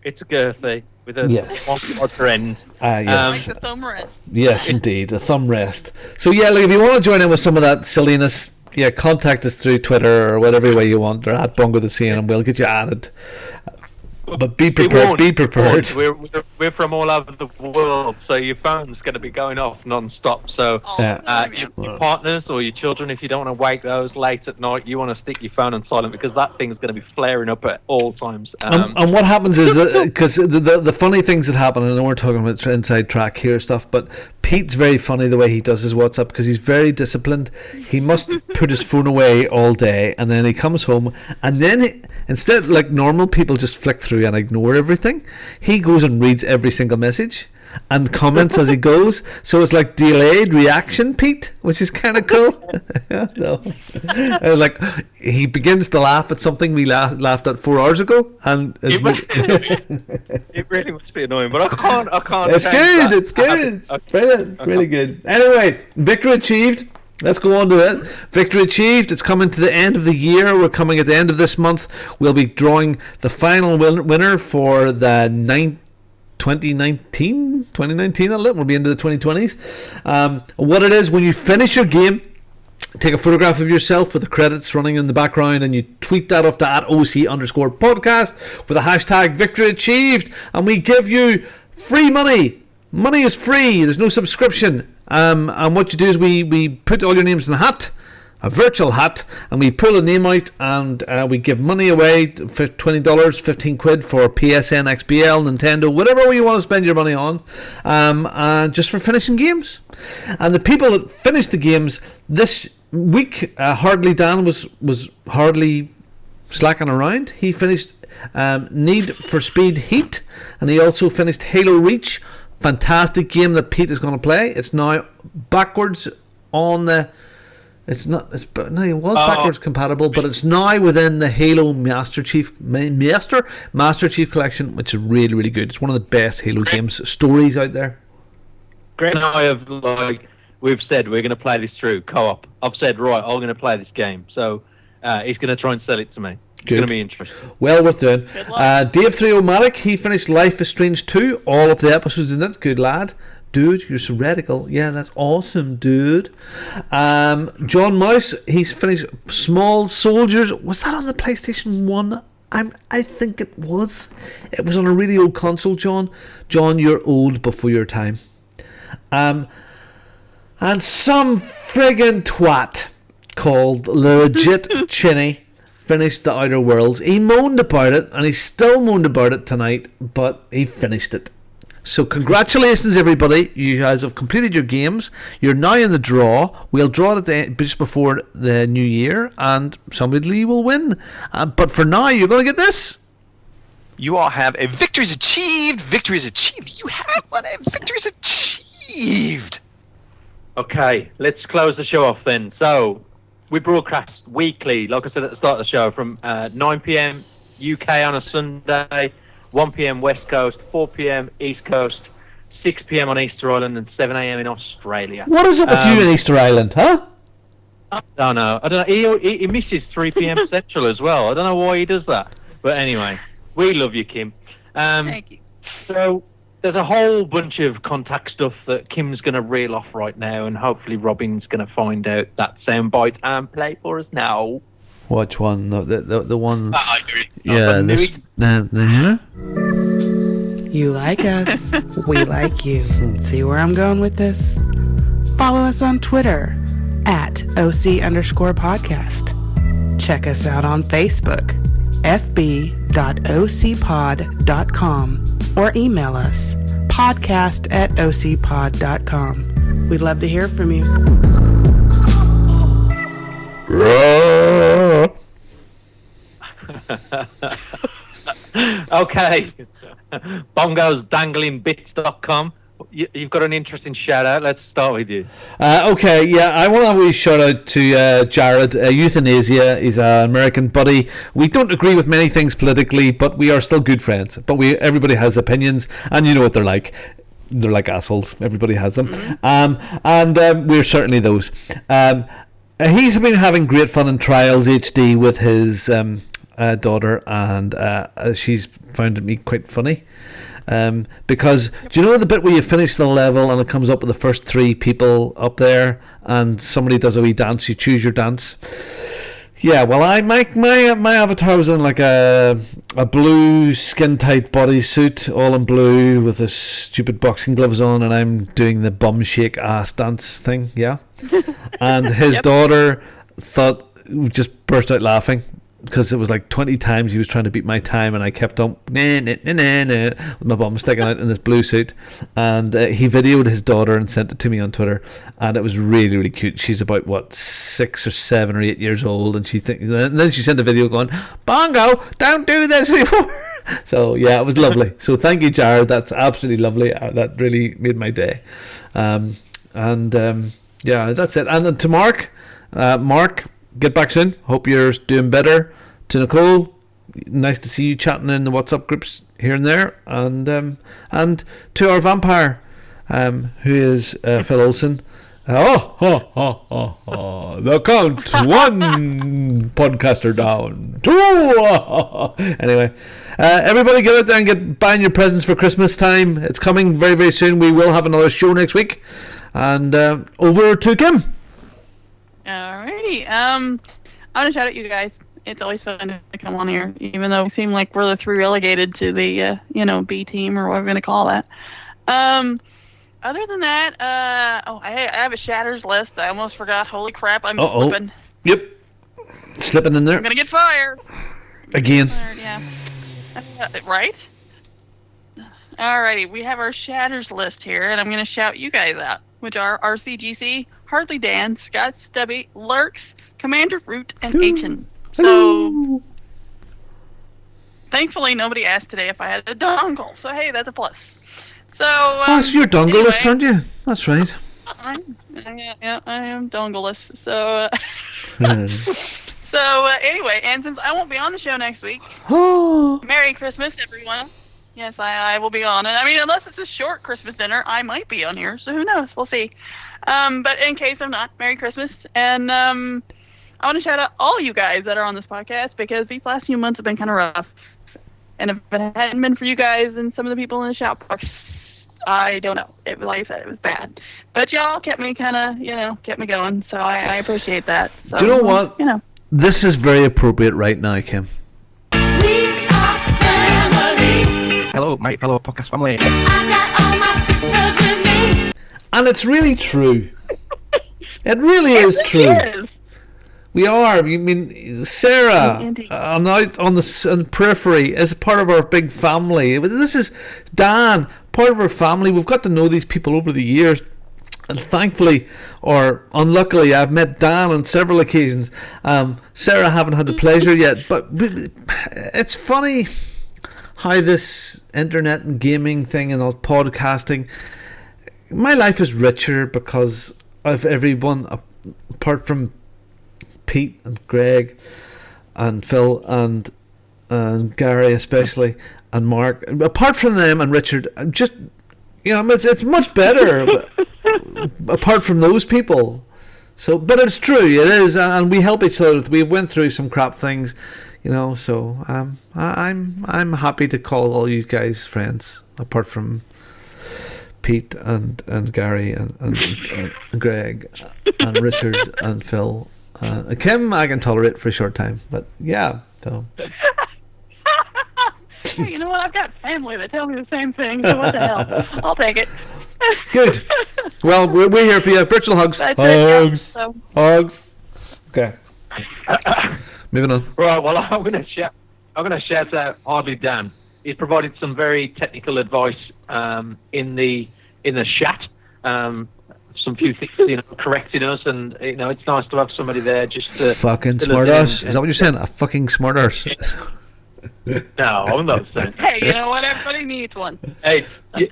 It's girthy with a one end. Yes. Like the thumb rest. Yes, indeed, a thumb rest. So if you want to join in with some of that silliness, contact us through Twitter or whatever way you want, or at Bongo the Scene, and we'll get you added. But be prepared. Be prepared. We're from all over the world, so your phone's going to be going off non-stop. So your partners or your children, if you don't want to wake those late at night, you want to stick your phone on silent, because that thing's going to be flaring up at all times. And what happens is, because the funny things that happen, and I know we're talking about inside track here stuff, but Pete's very funny the way he does his WhatsApp, because he's very disciplined. He must put his phone away all day, and then he comes home, and then instead, like normal people just flick through and ignore everything, he goes and reads every single message and comments as he goes. So it's like delayed reaction, Pete, which is kind of cool. Like he begins to laugh at something we laughed at 4 hours ago, and it really must be annoying, but I can't. It's good. It's good. It's brilliant. Really good. Anyway, victory achieved. Let's go on to it. Victory achieved. It's coming to the end of the year. We're coming at the end of this month. We'll be drawing the final winner for the 2019. We'll be into the 2020s. What it is, when you finish your game, take a photograph of yourself with the credits running in the background, and you tweet that off to @OC_podcast with the hashtag Victory Achieved, and we give you free money. Money is free. There's no subscription. And what you do is we put all your names in a hat, a virtual hat, and we pull a name out, and we give money away for $20, 15 quid for PSN, XBL, Nintendo, whatever you want to spend your money on, and just for finishing games. And the people that finished the games this week, Hardly Dan was hardly slacking around. He finished Need for Speed Heat, and he also finished Halo Reach. Fantastic game that Pete is going to play. It's now backwards on the. It was backwards compatible, but it's now within the Halo Master Chief Collection, which is really, really good. It's one of the best Halo games stories out there. Greg and I have we've said we're going to play this through co-op. I've said right, I'm going to play this game, so he's going to try and sell it to me. It's going to be interesting. Well worth doing. Dave 3-O-Matic, he finished Life is Strange 2, all of the episodes in it. Good lad. Dude, you're so radical. Yeah, that's awesome, dude. John Mouse, he's finished Small Soldiers. Was that on the PlayStation 1? I think it was. It was on a really old console, John. John, you're old before your time. And some friggin' twat called Legit Chinny finished The Outer Worlds. He moaned about it, and he still moaned about it tonight, but he finished it. So congratulations, everybody. You guys have completed your games. You're now in the draw. We'll draw it just before the new year, and somebody will win. But for now, you're going to get this. You all have a victory's achieved. Victory's achieved. You have one. A victory's achieved. Okay, let's close the show off then. So we broadcast weekly, like I said at the start of the show, from 9 p.m. UK on a Sunday, 1 p.m. West Coast, 4 p.m. East Coast, 6 p.m. on Easter Island, and 7 a.m. in Australia. What is up with you in Easter Island, huh? I don't know. He misses 3 p.m. Central as well. I don't know why he does that. But anyway, we love you, Kim. Thank you. So there's a whole bunch of contact stuff that Kim's going to reel off right now, and hopefully Robin's going to find out that soundbite and play for us now. Which one? The one. I agree. Yeah, You like us, we like you. See where I'm going with this? Follow us on Twitter @OC_podcast. Check us out on Facebook, fb.ocpod.com, or email us, podcast@ocpod.com. We'd love to hear from you. Okay. BongosDanglingBits.com. You've got an interesting shout out. Let's start with you. Okay, yeah, I want to have a wee shout out to Jared. Euthanasia is an American buddy. We don't agree with many things politically, but we are still good friends. But everybody has opinions, and you know what they're like. They're like assholes. Everybody has them. And we're certainly those. He's been having great fun in Trials HD with his daughter, and she's found me quite funny. Because do you know the bit where you finish the level and it comes up with the first 3 people up there, and somebody does a wee dance? You choose your dance. Yeah, well, my avatar was in like a blue skin tight bodysuit, all in blue with the stupid boxing gloves on, and I'm doing the bum shake ass dance thing. Yeah, and his daughter just burst out laughing, because it was like 20 times he was trying to beat my time, and I kept on with my bum sticking out in this blue suit. And he videoed his daughter and sent it to me on Twitter, and it was really, really cute. She's about 6 or 7 or 8 years old, and and then she sent a video going, "Bongo, don't do this anymore." So yeah, it was lovely. So thank you, Jared. That's absolutely lovely. That really made my day. Yeah, that's it. And to Mark, get back soon. Hope you're doing better. To Nicole, nice to see you chatting in the WhatsApp groups here and there. And to our vampire, who is Phil Olsen, The count. 1 podcaster down. 2. Anyway, everybody get out there and get buying your presents for Christmas time. It's coming very, very soon. We will have another show next week. And over to Kim. Alrighty. I want to shout out you guys. It's always fun to come on here, even though we seem like we're the 3 relegated to the B team or what we're going to call that. Other than that, I have a shatters list. I almost forgot. Holy crap, I'm slipping. Yep. Slipping in there. I'm going to get fired. Again. Yeah. Right? Alrighty, we have our shatters list here, and I'm going to shout you guys out, which are RCGC, Hardly Dan, Scott Stubby, Lurks, Commander Root, and Achen. So, thankfully, nobody asked today if I had a dongle. So, hey, that's a plus. So, so you're dongle-less, aren't you? That's right. I am dongle-less. So, anyway, and since I won't be on the show next week, Merry Christmas, everyone. Yes, I will be on. And I mean, unless it's a short Christmas dinner, I might be on here. So who knows? We'll see. But in case I'm not, Merry Christmas. And I want to shout out all you guys that are on this podcast because these last few months have been kind of rough. And if it hadn't been for you guys and some of the people in the shout box, I don't know. Like I said, it was bad. But y'all kept me kind of, kept me going. So I appreciate that. So, do you know what? This is very appropriate right now, Kim. Hello, my fellow podcast family. I got all my sisters with me. And it's really true. It really is true. We are. I mean, Sarah, out on the periphery, is part of our big family. This is Dan, part of our family. We've got to know these people over the years. And thankfully, or unluckily, I've met Dan on several occasions. Sarah, I haven't had the pleasure yet. But it's funny how this internet and gaming thing and all podcasting, my life is richer because of everyone apart from Pete and Greg and Phil and Gary especially and Mark. Apart from them and Richard, just it's much better apart from those people. So, but it's true, it is, and we help each other. We went through some crap things. So I'm happy to call all you guys friends, apart from Pete and Gary and Greg and Richard and Phil. Kim, I can tolerate for a short time, but yeah. So. Hey, you know what? I've got family that tell me the same thing. So what the hell? I'll take it. Good. Well, we're here for you. Virtual hugs. Hugs. Okay. Moving on. Right. Well, I'm going to shout out Hardly Dan. He's provided some very technical advice in the chat. Some few things, correcting us, and it's nice to have somebody there just to fucking smartass. Is that what you're saying? A fucking smartass. No, I'm not saying. Hey, you know what? Everybody needs one. Hey, I'm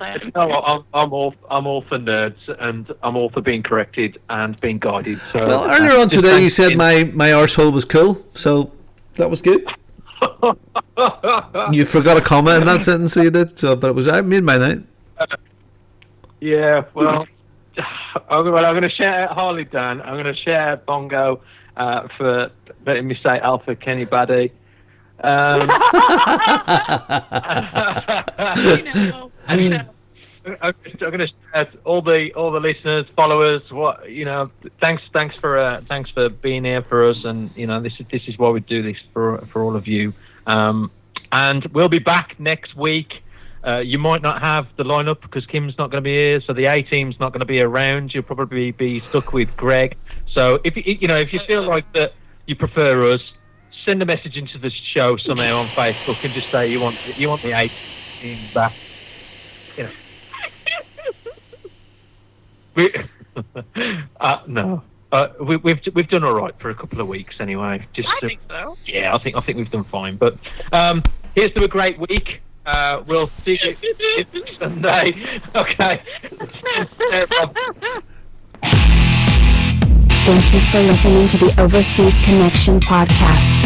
all for nerds, and I'm all for being corrected and being guided. So, well, earlier on today, you said my arsehole was cool, so that was good. You forgot a comma in that sentence, so you did. So, but I made my night. Yeah, well, I'm going to shout out Harley Dan. I'm going to shout out Bongo for letting me say Alpha Kenny Baddy. I'm going to shout out all the listeners, followers. Thanks for being here for us, and this is why we do this for all of you. And we'll be back next week. You might not have the lineup because Kim's not going to be here, so the A team's not going to be around. You'll probably be stuck with Greg. So if you feel like that you prefer us, send a message into the show somehow on Facebook and just say you want the A team back. No. We've done all right for a couple of weeks anyway. I think so. Yeah, I think we've done fine. But here's to a great week. We'll see you Sunday. Okay. Thank you for listening to the Overseas Connection podcast.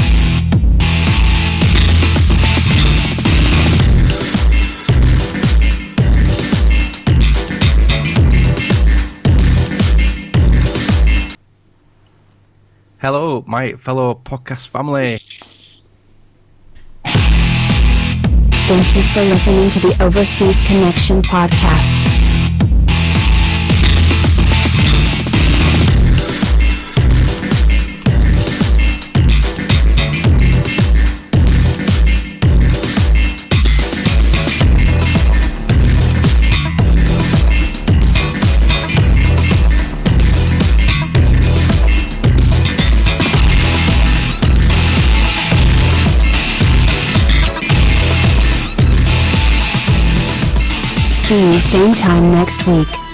Hello, my fellow podcast family. Thank you for listening to the Overseas Connection podcast. See you same time next week.